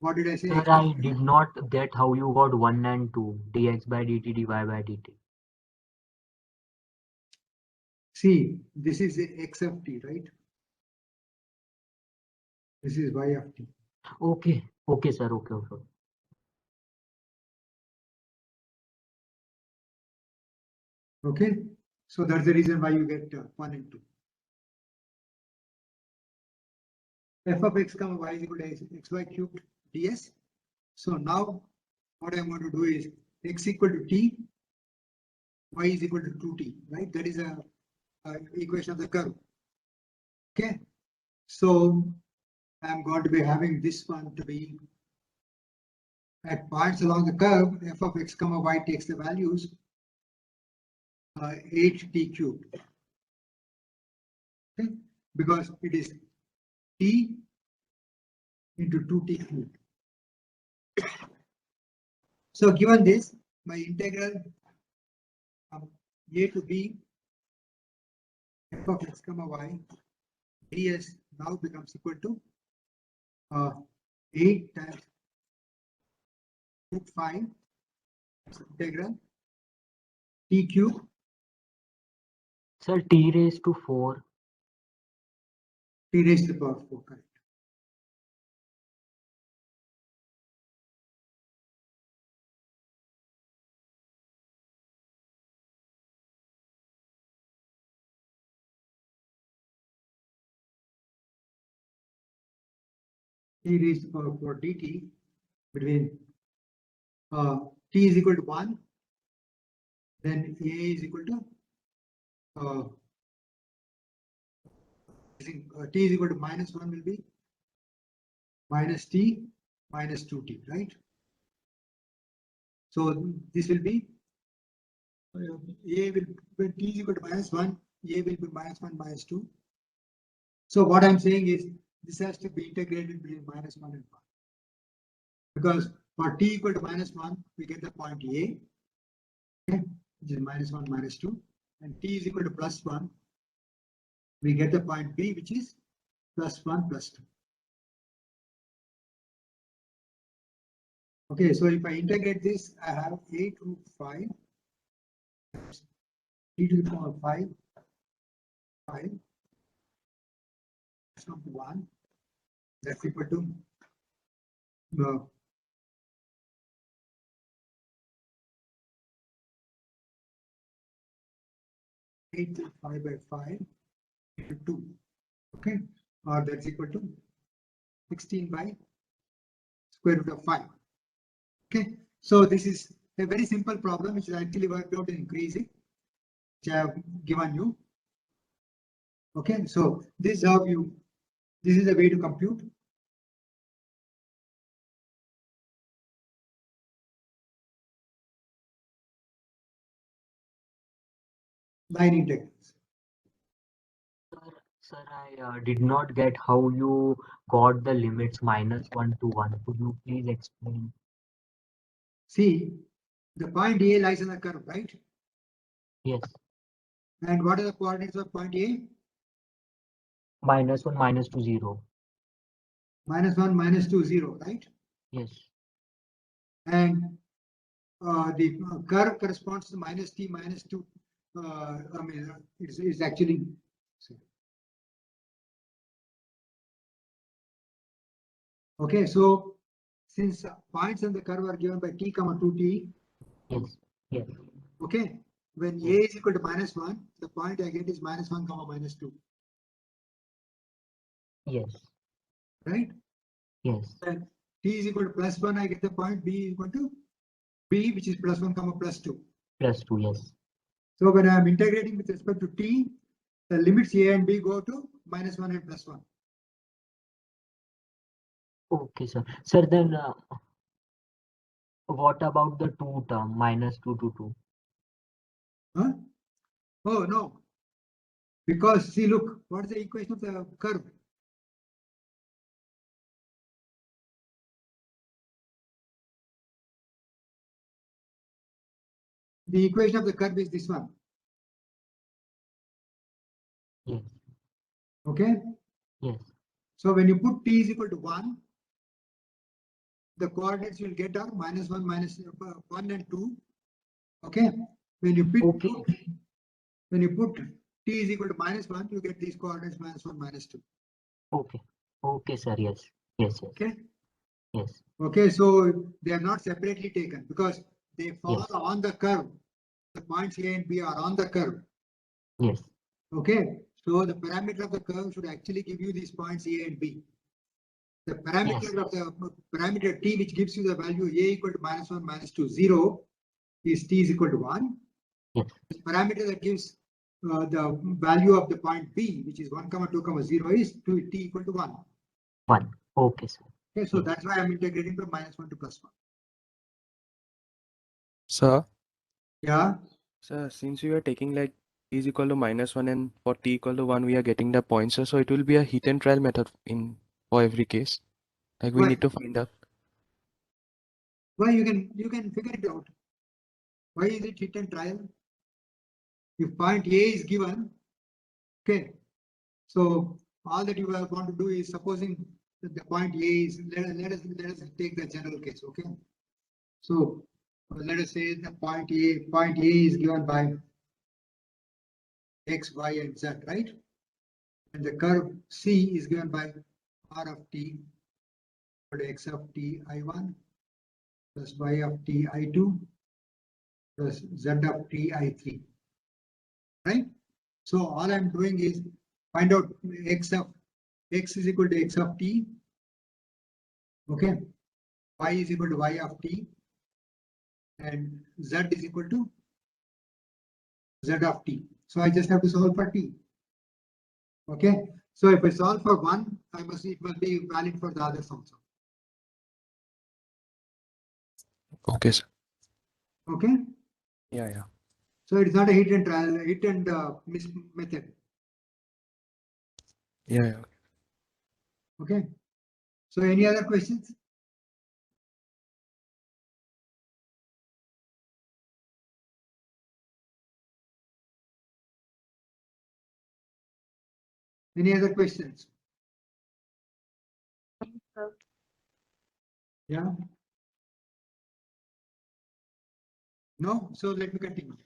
what did I say? Sir, I did not get how you got 1 and 2, dx by dt, dy by dt. See, this is x of t, right? This is y of t. Okay, okay, sir, okay, okay. Okay, so that's the reason why you get 1 and 2. F of x comma y is equal to xy cubed ds. So now what I'm going to do is x equal to t, y is equal to 2t, right? That is a equation of the curve. Okay, so I'm going to be having this one to be at points along the curve, f of x comma y takes the values 8t cubed. Okay, because it is t into 2t cubed. So given this, my integral from a to b f of x comma y ds now becomes equal to 8 times root 5 integral t cube. Sir, t raised to 4. T raised to the power 4, correct. T raised to the power 4 dt between t is equal to 1, then a is equal to t is equal to minus 1 will be minus t minus 2t, right? So this will be a will, when t is equal to minus 1, a will be minus 1 minus 2. So what I'm saying is this has to be integrated between minus 1 and 1. Because for t equal to minus 1, we get the point a, okay, which is minus 1 minus 2, and t is equal to plus 1, we get the point b, which is plus 1 plus 2. Okay, so if I integrate this, I have 8 root 5 t to the power 5 sum 1, that's equal to 8 5 by 5 into 2, okay, or that's equal to 16 by square root of 5. Okay, so this is a very simple problem which is actually worked out in Greasy, which I have given you. Okay, so this is how you, this is the way to compute. Line integrals. Sir, I did not get how you got the limits minus 1 to 1. Could you please explain? See, the point A lies on the curve, right? Yes. And what are the coordinates of point A? Minus 1, minus 2, 0. Minus 1, minus 2, 0, right? Yes. And the curve corresponds to minus t minus 2. I mean, it's actually. Okay, so since points on the curve are given by t comma 2t. Yes. Yes. Okay, when a is equal to minus 1, the point I get is minus 1 comma minus 2. Yes. Right? Yes. Then t is equal to plus 1, I get the point b is equal to b, which is plus 1 comma plus 2. Plus 2, yes. So when I am integrating with respect to t, the limits A and B go to -1 and +1. Okay, sir. Sir, then what about the two term -2 to 2? Huh? Oh, no. Because see, look, what is the equation of the curve? The equation of the curve is this one. Yes. Okay. Yes. So when you put t is equal to 1, the coordinates you'll get are -1, -1 and 2. Okay. When you put t is equal to -1, you get these coordinates -1, -2. Okay. Okay, sir. Yes. Yes. Yes. Okay. Yes. Okay. So they are not separately taken because they fall Yes. on the curve. The points A and B are on the curve. Yes. Okay. So the parameter of the curve should actually give you these points A and B. The parameter of the parameter t, which gives you the value A equal to -1, -2, 0, is t is equal to 1. Yes. The parameter that gives the value of the point B, which is 1, 2, 0, is t equal to 1. 1. Okay, sir. Okay, so Yes. that's why I'm integrating from -1 to +1. Sir, Yeah. sir, since we are taking like t is equal to -1 and for t equal to 1, we are getting the points, sir. So it will be a hit and trial method in for every case. Like we Why? need to find out. Well, you can figure it out. Why is it hit and trial? If point A is given, okay, so all that you want to do is supposing that the point A is let us take the general case, okay? So let us say the point A is given by x, y, and z, right? And the curve C is given by r of t equal to x of t I1 plus y of t I2 plus z of t I3, right? So all I'm doing is find out x is equal to x of t, okay? Y is equal to y of t, and z is equal to z of t. So I just have to solve for t. Okay. So if I solve for one, it must be valid for the others also. Okay, sir. Okay. Yeah, yeah. So it's not a hit and trial, hit and miss method. Yeah, yeah. Okay. So any other questions? Any other questions? Yeah. No. So let me continue.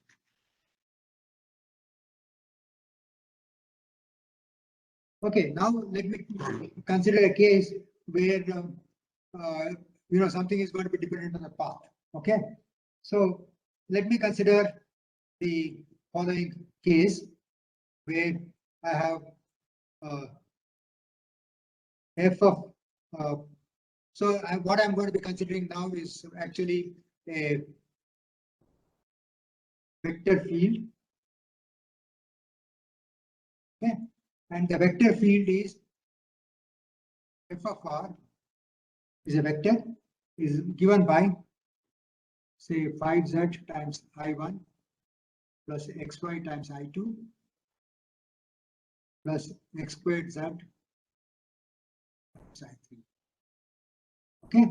Okay. Now let me consider a case where something is going to be dependent on the path. Okay. So let me consider the following case where I have f of what I'm going to be considering now is actually a vector field. Okay, and the vector field is f of r is a vector is given by say 5z times I1 plus xy times I2 plus x squared z times I3. Okay,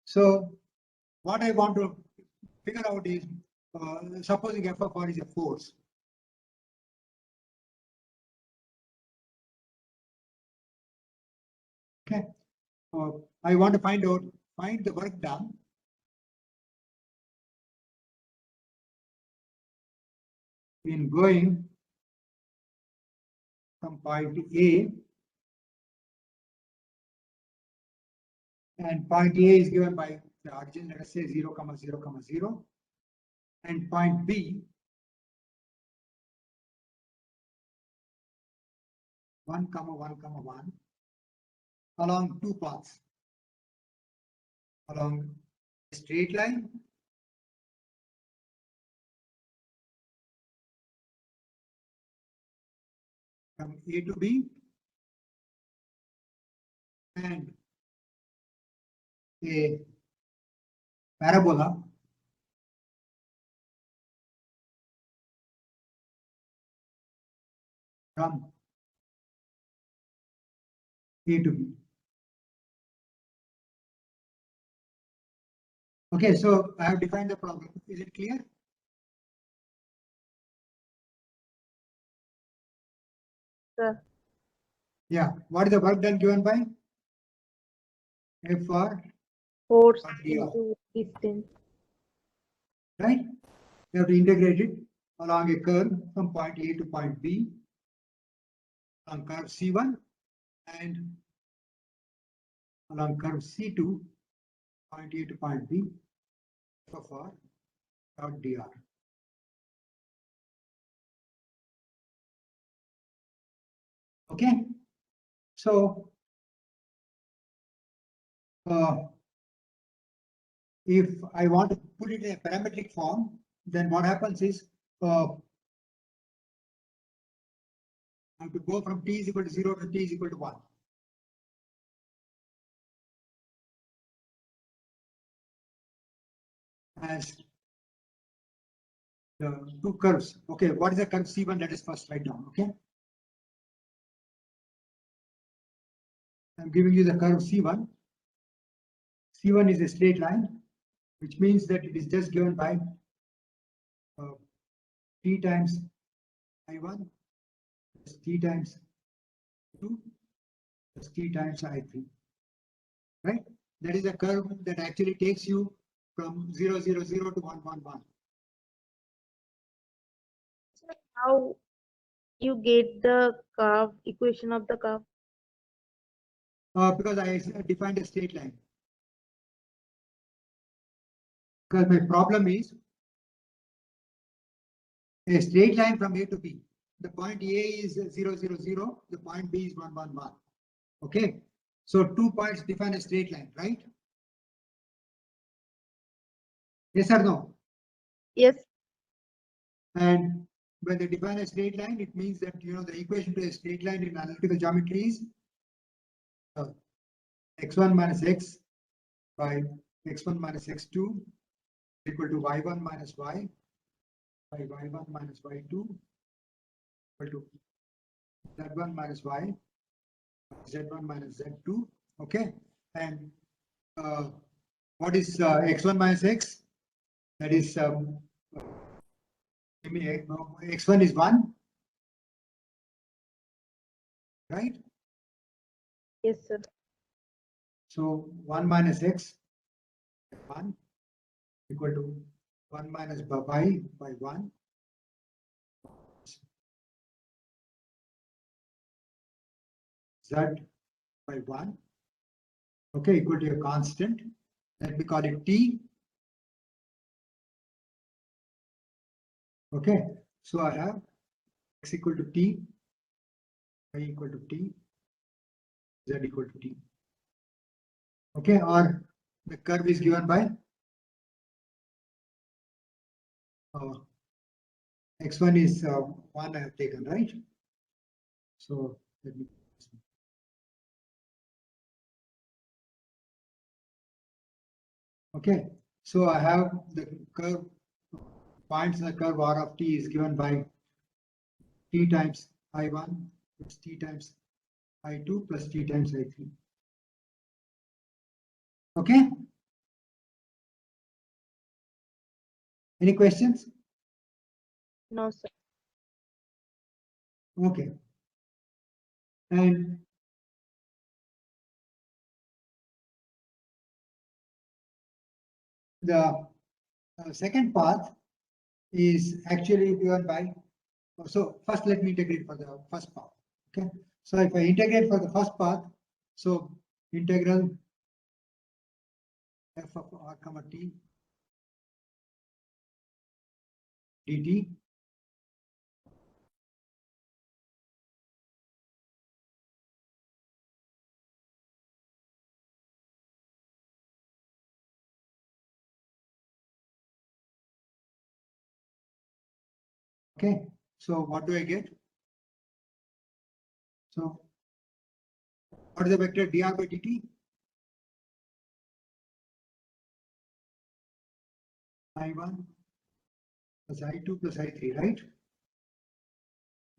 so what I want to figure out is supposing f of r is a force. Okay, I want to find the work done in going from point A, and point A is given by the origin, let us say 0, 0, 0, and point B 1, 1, 1 along two paths, along a straight line from A to B and a parabola from A to B. Okay, so I have defined the problem. Is it clear? Sir. Yeah. What is the work done given by? F for Force dr, into distance. right? You have to integrate it along a curve from point A to point B on curve C1 and along curve C2, point A to point B for dot dr. Okay, so if I want to put it in a parametric form, then what happens is I have to go from t is equal to 0 to t is equal to 1. As the two curves. Okay, what is the curve C1? Let us first write down. Okay, I'm giving you the curve C1. C1 is a straight line, which means that it is just given by t times I1 plus t times 2 plus t times I3. Right? That is a curve that actually takes you from 0, 0, 0 to 1, 1, 1. How you get the curve equation of the curve? Because I defined a straight line. Because my problem is a straight line from A to B. The point A is 0, 0, 0. The point B is 1, 1, 1. Okay. So 2 points define a straight line, right? Yes or no? Yes. And when they define a straight line, it means that the equation to a straight line in analytical geometry is x1 minus x by x1 minus x2 equal to y1 minus y by y1 minus y2 equal to z1 minus y, z1 minus z2. Okay, and what is x1 minus x? That is x1 is 1, right? Yes, sir. So 1 minus x 1 equal to 1 minus y by 1 z by 1. Okay, equal to a constant. Let me call it t. Okay, so I have x equal to t, y equal to t, z equal to t. Okay, or the curve is given by x1 is 1 I have taken, right? So let me. Okay, so I have the curve points in the curve r of t is given by t times I1 plus t times I2 plus t times I3. Okay. Any questions? No, sir. Okay. And the second path is actually given by, so first let me integrate for the first path. Okay. So if I integrate for the first path, so integral f of r comma t dt okay. So what do I get? So what is the vector dr by dt? I1 plus I2 plus I3, right?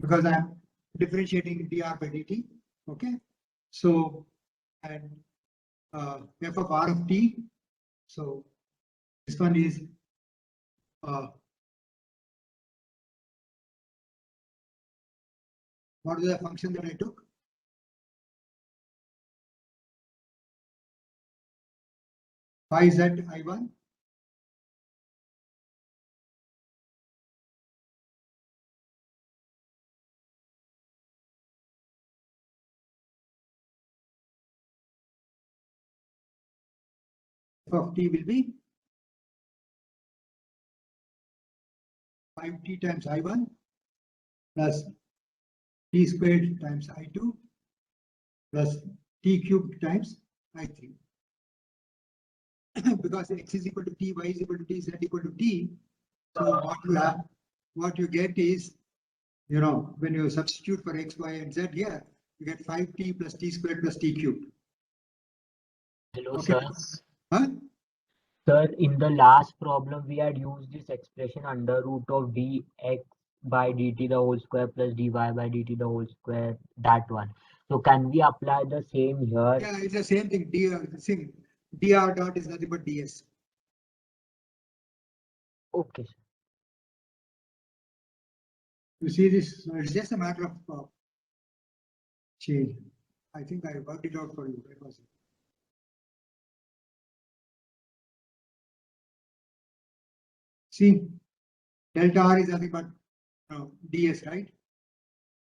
Because I'm differentiating dr by dt. Okay. So, and f of r of t. So this one is what is the function that I took? Phi z I1 f of t will be 5t times I1 plus t squared times I2 plus t cubed times I3. Because x is equal to t, y is equal to t, z equal to t. So what you get is, you know, when you substitute for x, y, and z here, you get 5t plus t squared plus t cubed. Hello, Okay. sir. Huh? Sir, in the last problem, we had used this expression under root of dx by dt the whole square plus dy by dt the whole square, that one. So can we apply the same here? Yeah, it's the same thing. Dr dot is nothing but ds. Okay, sir. You see this? It's just a matter of change. I think I worked it out for you. Where was it? See, delta r is nothing but ds, right?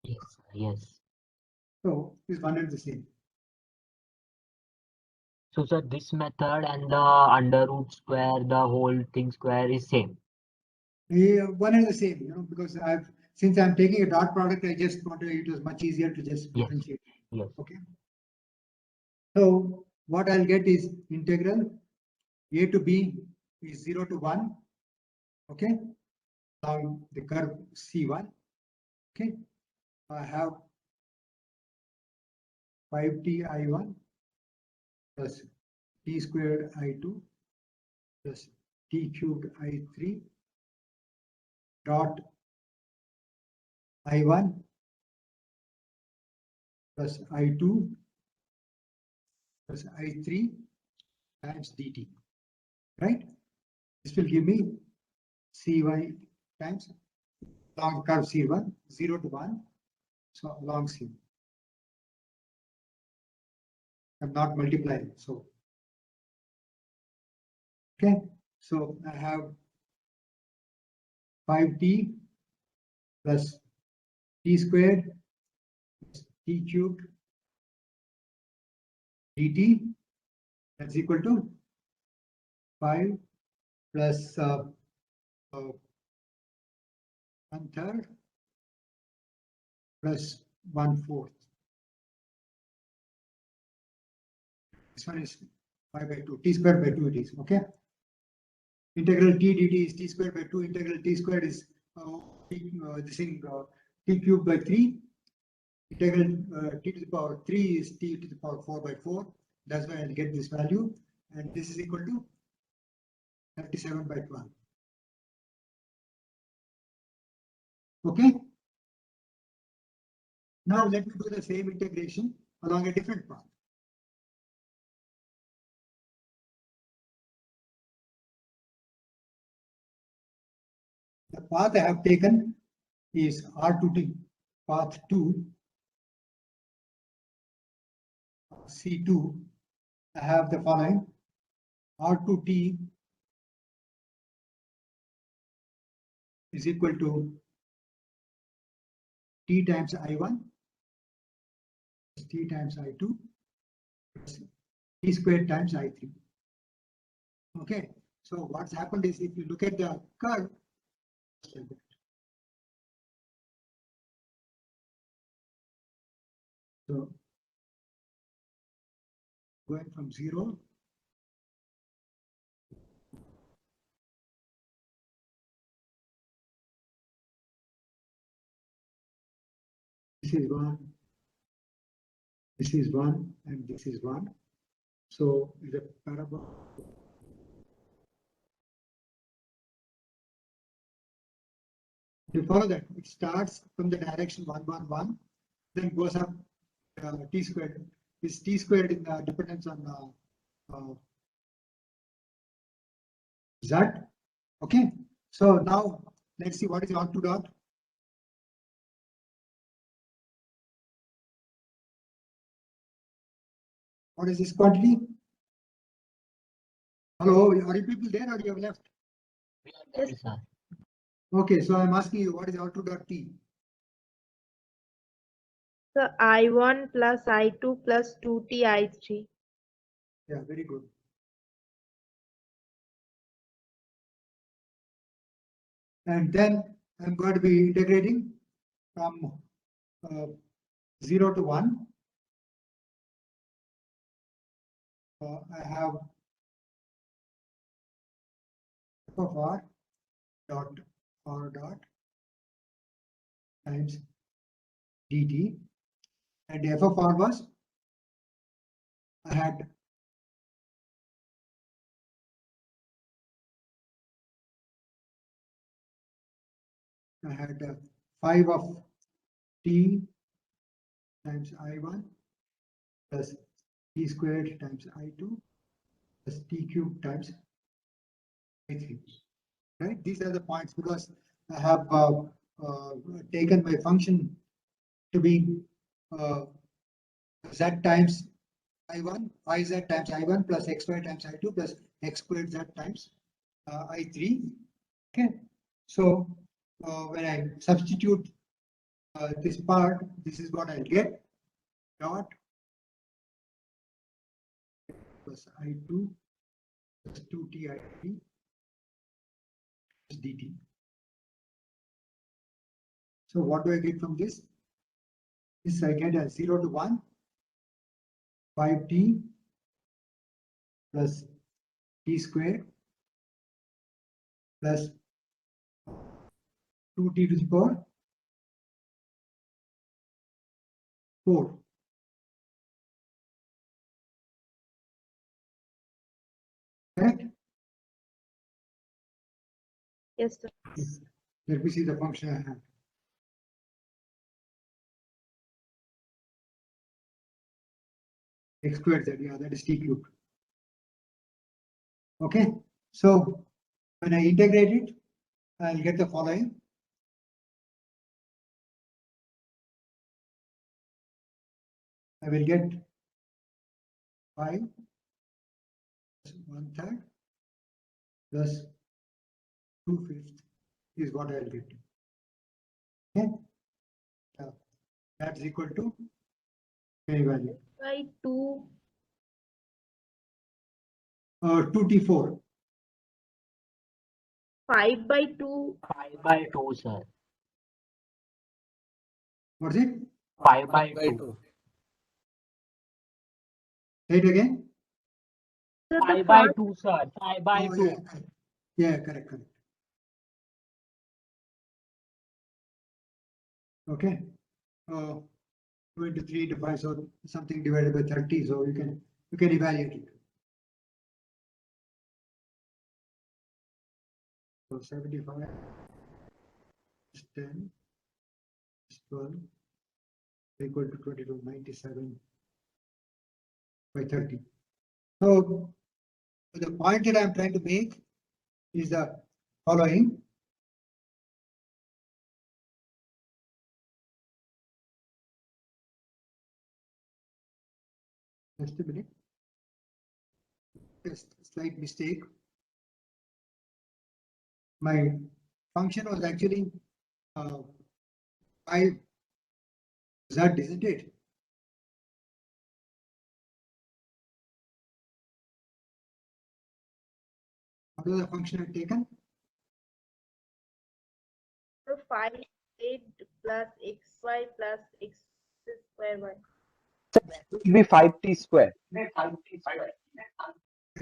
Yes, sir. Yes. So it's one and the same. So, sir, this method and the under root square, the whole thing square is same. Yeah, one and the same, you know, because since I'm taking a dot product, I just wanted it was much easier to just Yes. differentiate. Yes. Okay. So what I'll get is integral a to b is 0 to 1. Okay. Along the curve C1. Okay. I have 5t I1 plus t squared I2 plus t cubed I3 dot I1 plus I2 plus I3 times dt, right? This will give me Cy times along curve C1, 0 to 1. So along C1. I'm not multiplying. So, okay. So I have 5t plus t squared plus t cubed dt, that's equal to 5 plus 1/3 plus 1/4. This one is 5 by 2, t squared by 2 it is, okay? Integral t dt is t squared by 2, integral t squared is this thing t cubed by 3. Integral t to the power 3 is t to the power 4 by 4. That's why I'll get this value. And this is equal to 37 by 12. Okay. Now let me do the same integration along a different path. The path I have taken is R2T, path 2, C2. I have the following R2T is equal to T times I1 plus T times I2 plus T squared times I3. Okay, so what's happened is if you look at the curve, so going from 0 this is 1, This is 1 and this is 1. So the parabola. You follow that? It starts from the direction 1, 1, 1, then goes up t squared. Is t squared in dependence on z? Okay. So now let's see what is R2 dot. What is this quantity? Hello, are you people there or you have left? Yes, sir. Okay, so I'm asking you what is R2 dot T? So I1 plus I2 plus 2t I3. Yeah, very good. And then I'm going to be integrating from 0 to 1. I have f of r dot times dt, and f of r was I had I had 5 of t times I1 plus t squared times I2 plus t cubed times I3. Right? These are the points because I have taken my function to be z times I1, yz times I1 plus xy times I2 plus x squared z times I3. Okay. So when I substitute this part, this is what I'll get, dot plus I2 plus 2t I3 plus dt. So what do I get from this? This I get as 0 to 1, 5t plus t squared plus 2t to the power 4. Correct? Yes, sir. Let me see the function I have. X squared z, yeah, that is t cubed. Okay, so when I integrate it, I'll get the following. I will get 5 plus 1/3 plus 2/5 is what I'll get. Okay, that's equal to any value. By 2. 2t4. 5 by 2. 5 by 2, sir. What's it? 5 by 2. Say it again. So the 5 by first 2, sir. 5 by Oh, 2. yeah, correct. Yeah, correct. Okay. 2 into 3 into 5, so something divided by 30. So you can evaluate it. So 75 is 10 is 12 equal to 22, 97 by 30. So the point that I'm trying to make is the following. Just a minute. Just a slight mistake. My function was actually 5z, isn't it? What was the function I've taken? so 5 8 plus xy plus x square y. It will be 5t square. It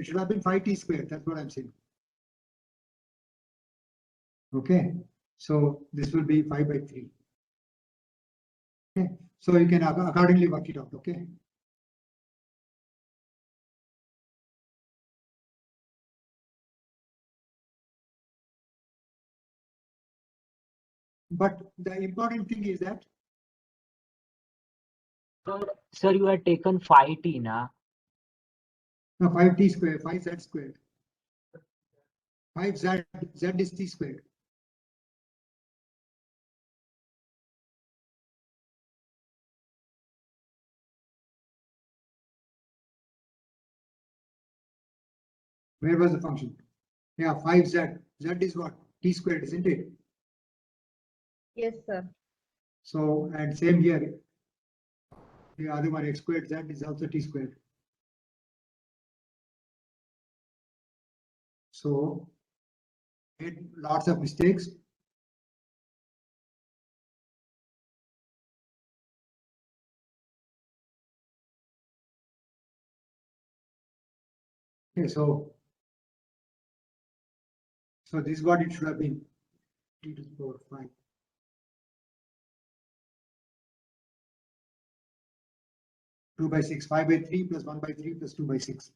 should have been 5t squared. That's what I'm saying. Okay, so this will be 5 by 3. Okay, so you can accordingly work it out. Okay. But the important thing is that Sir, you had taken 5t, na? no, 5t squared, 5z squared. 5z, z is t squared. Where was the function? Yeah, 5z. Z is what? T squared, isn't it? Yes, sir. So, and same here. The other one, x squared z is also t squared. So, made lots of mistakes. Okay, so this is what it should have been. T to the power 5. Two by 6, 5 by 3 plus 1 by 3 plus 2 by 6.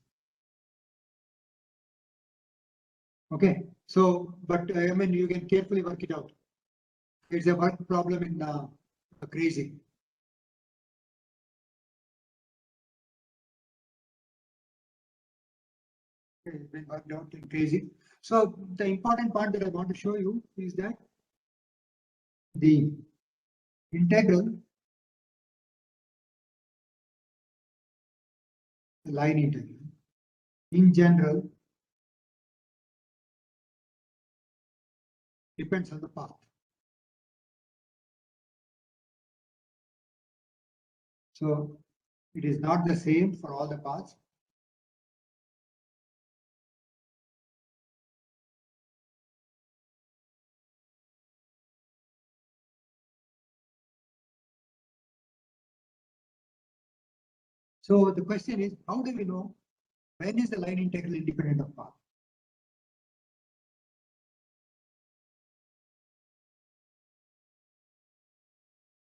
Okay, so, but I mean, you can carefully work it out. It's a work problem in crazy. Okay, it's been worked out in crazy. So the important part that I want to show you is that the integral, the line integral, in general, depends on the path. So it is not the same for all the paths. So the question is, how do we know when is the line integral independent of path?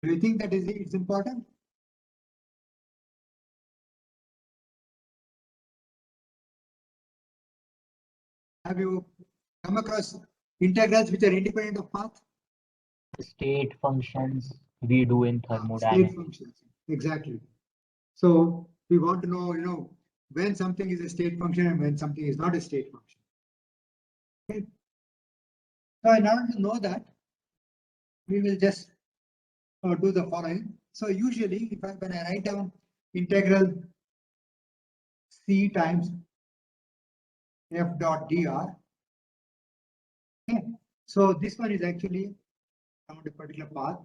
Do you think that it's important? Have you come across integrals which are independent of path? State functions we do in State thermodynamics. functions, exactly. So we want to know, when something is a state function and when something is not a state function. Okay. So in order to know that, we will just do the following. So usually, when I write down integral c times f dot dr, okay, so this one is actually around a particular path,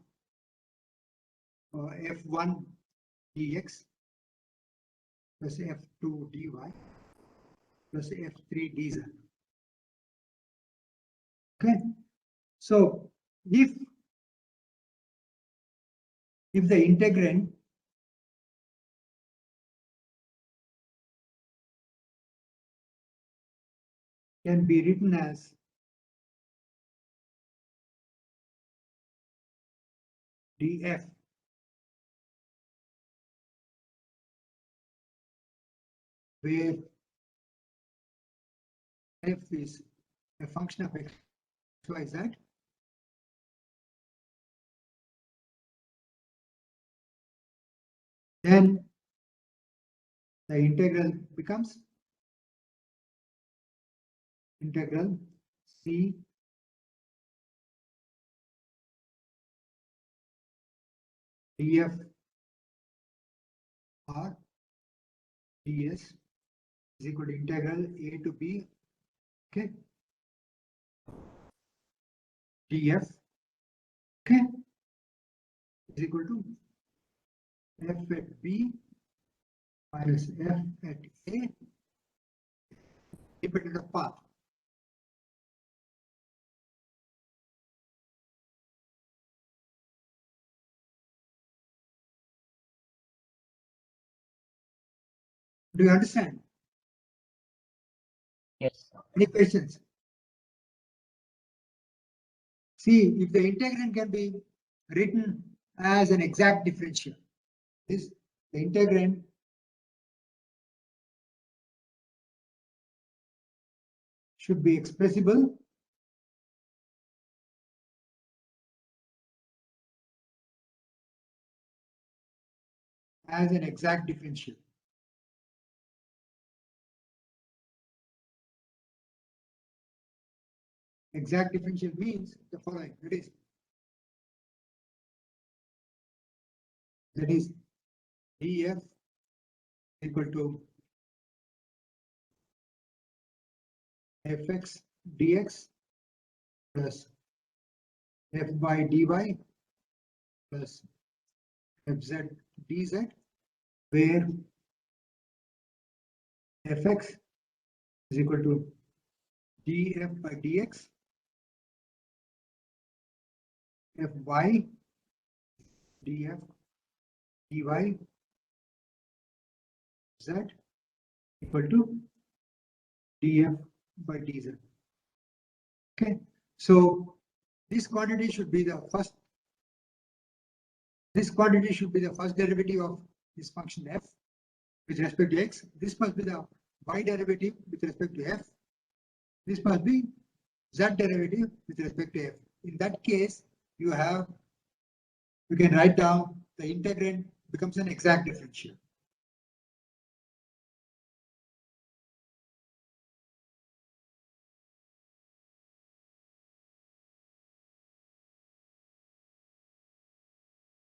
f1 dx plus f2 dy plus f3 dz. Okay, so if the integrand can be written as df where f is a function of x, y, z, then the integral becomes integral c df r ds is equal to integral a to b, okay, df, okay, is equal to f at b minus f at a, independent of path. Do you understand? Yes, sir. Any questions? See, if the integrand can be written as an exact differential, the integrand should be expressible as an exact differential. Exact differential means the following, that is df equal to fx dx plus f by dy plus fz dz, where fx is equal to df by dx, fy df dy z equal to df by dz. Okay, so this quantity should be the first. This quantity should be the first derivative of this function f with respect to x. This must be the y derivative with respect to f. This must be z derivative with respect to f. In that case, you can write down the integrand becomes an exact differential.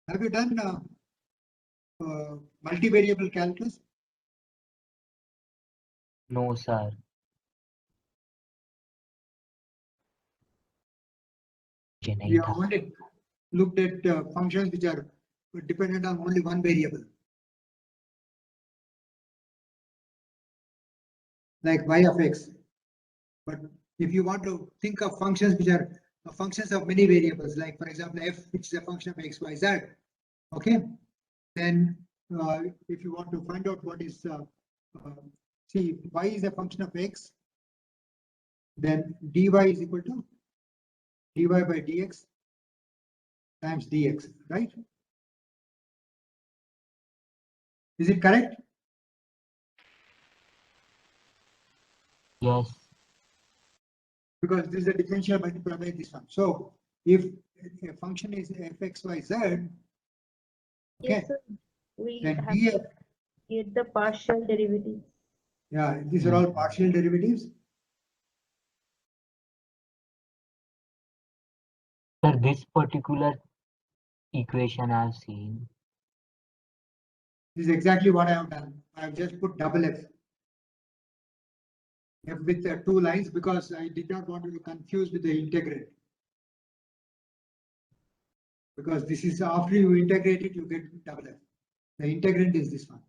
Have you done multivariable calculus? No, sir. We have only looked at functions which are dependent on only one variable, like y of x. But if you want to think of functions which are functions of many variables, like for example f, which is a function of x, y, z, okay, then if you want to find out what is see, y is a function of x, then dy is equal to dy by dx times dx, right? Is it correct? Yes. Because this is a differential multiplied by this one. So if a function is fxyz, okay, Yes, sir. We then have df, to get the partial derivative. yeah, these are all partial derivatives. Sir, this particular equation I've seen. This is exactly what I have done. I have just put double f. F with two lines because I did not want to be confused with the integrand. Because this is after you integrate it, you get double f. The integrand is this one.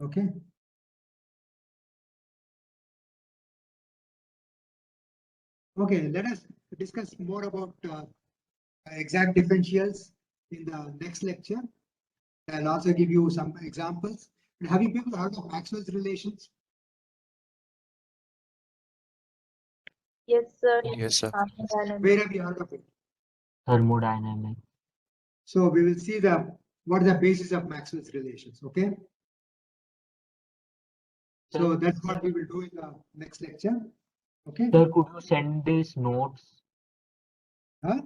Okay. Okay, let us discuss more about exact differentials in the next lecture. I'll also give you some examples. Have you people heard of Maxwell's relations? Yes, sir. Yes, sir. Thermodynamics. Where have you heard of it? Thermodynamics. So we will see what are the basis of Maxwell's relations. Okay. So that's what we will do in the next lecture. Okay. Sir, could you send these notes? Huh?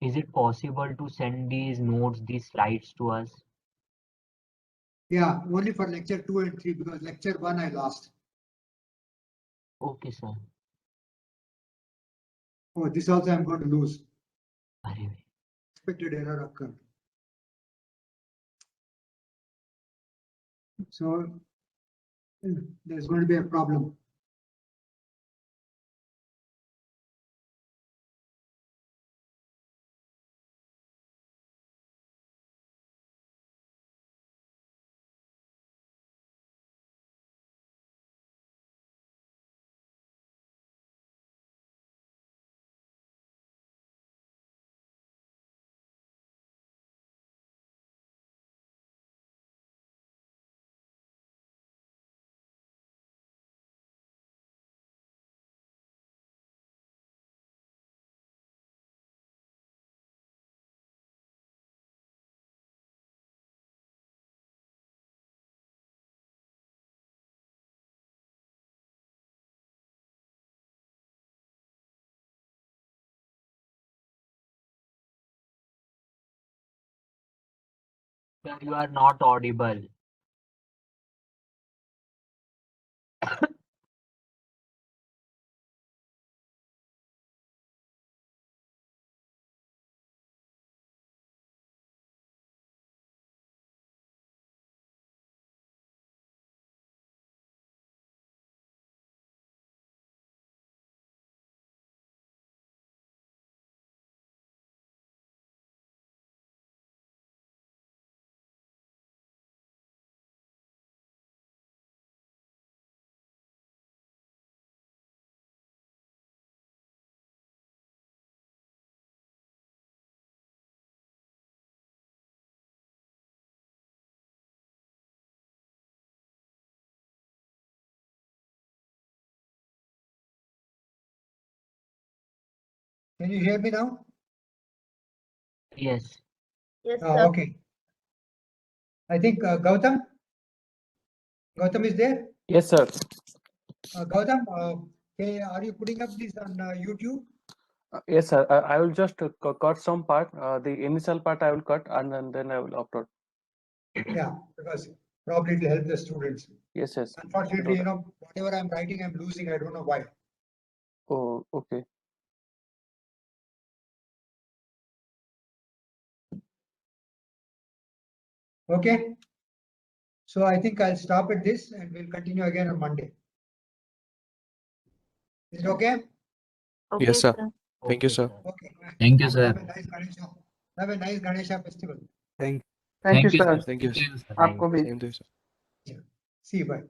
Is it possible to send these notes, these slides to us? Yeah, only for lecture 2 and 3 because lecture 1 I lost. Okay, sir. Oh, this also I'm going to lose. Very Expected error occurred. So there's going to be a problem. Sir, you are not audible. Can you hear me now? Yes. Yes, sir. Okay. I think Gautam is there. Yes, sir. Gautam, okay, are you putting up this on YouTube? Yes, sir. I will just cut some part. The initial part I will cut, and then I will upload. Yeah, because probably it will help the students. Yes, yes. Unfortunately, you know, whatever I'm writing, I'm losing. I don't know why. Oh, okay. Okay. So I think I'll stop at this and we'll continue again on Monday. Is it okay? Okay, Yes, sir. sir. Thank you, Okay, sir. Okay. Thank you, sir. Have a nice Ganesha. Have a nice Ganesha festival. Thank you, Thank you, sir. sir. Thank you. Thank you, sir. Thank आपको भी Same to you, sir. See you. Bye.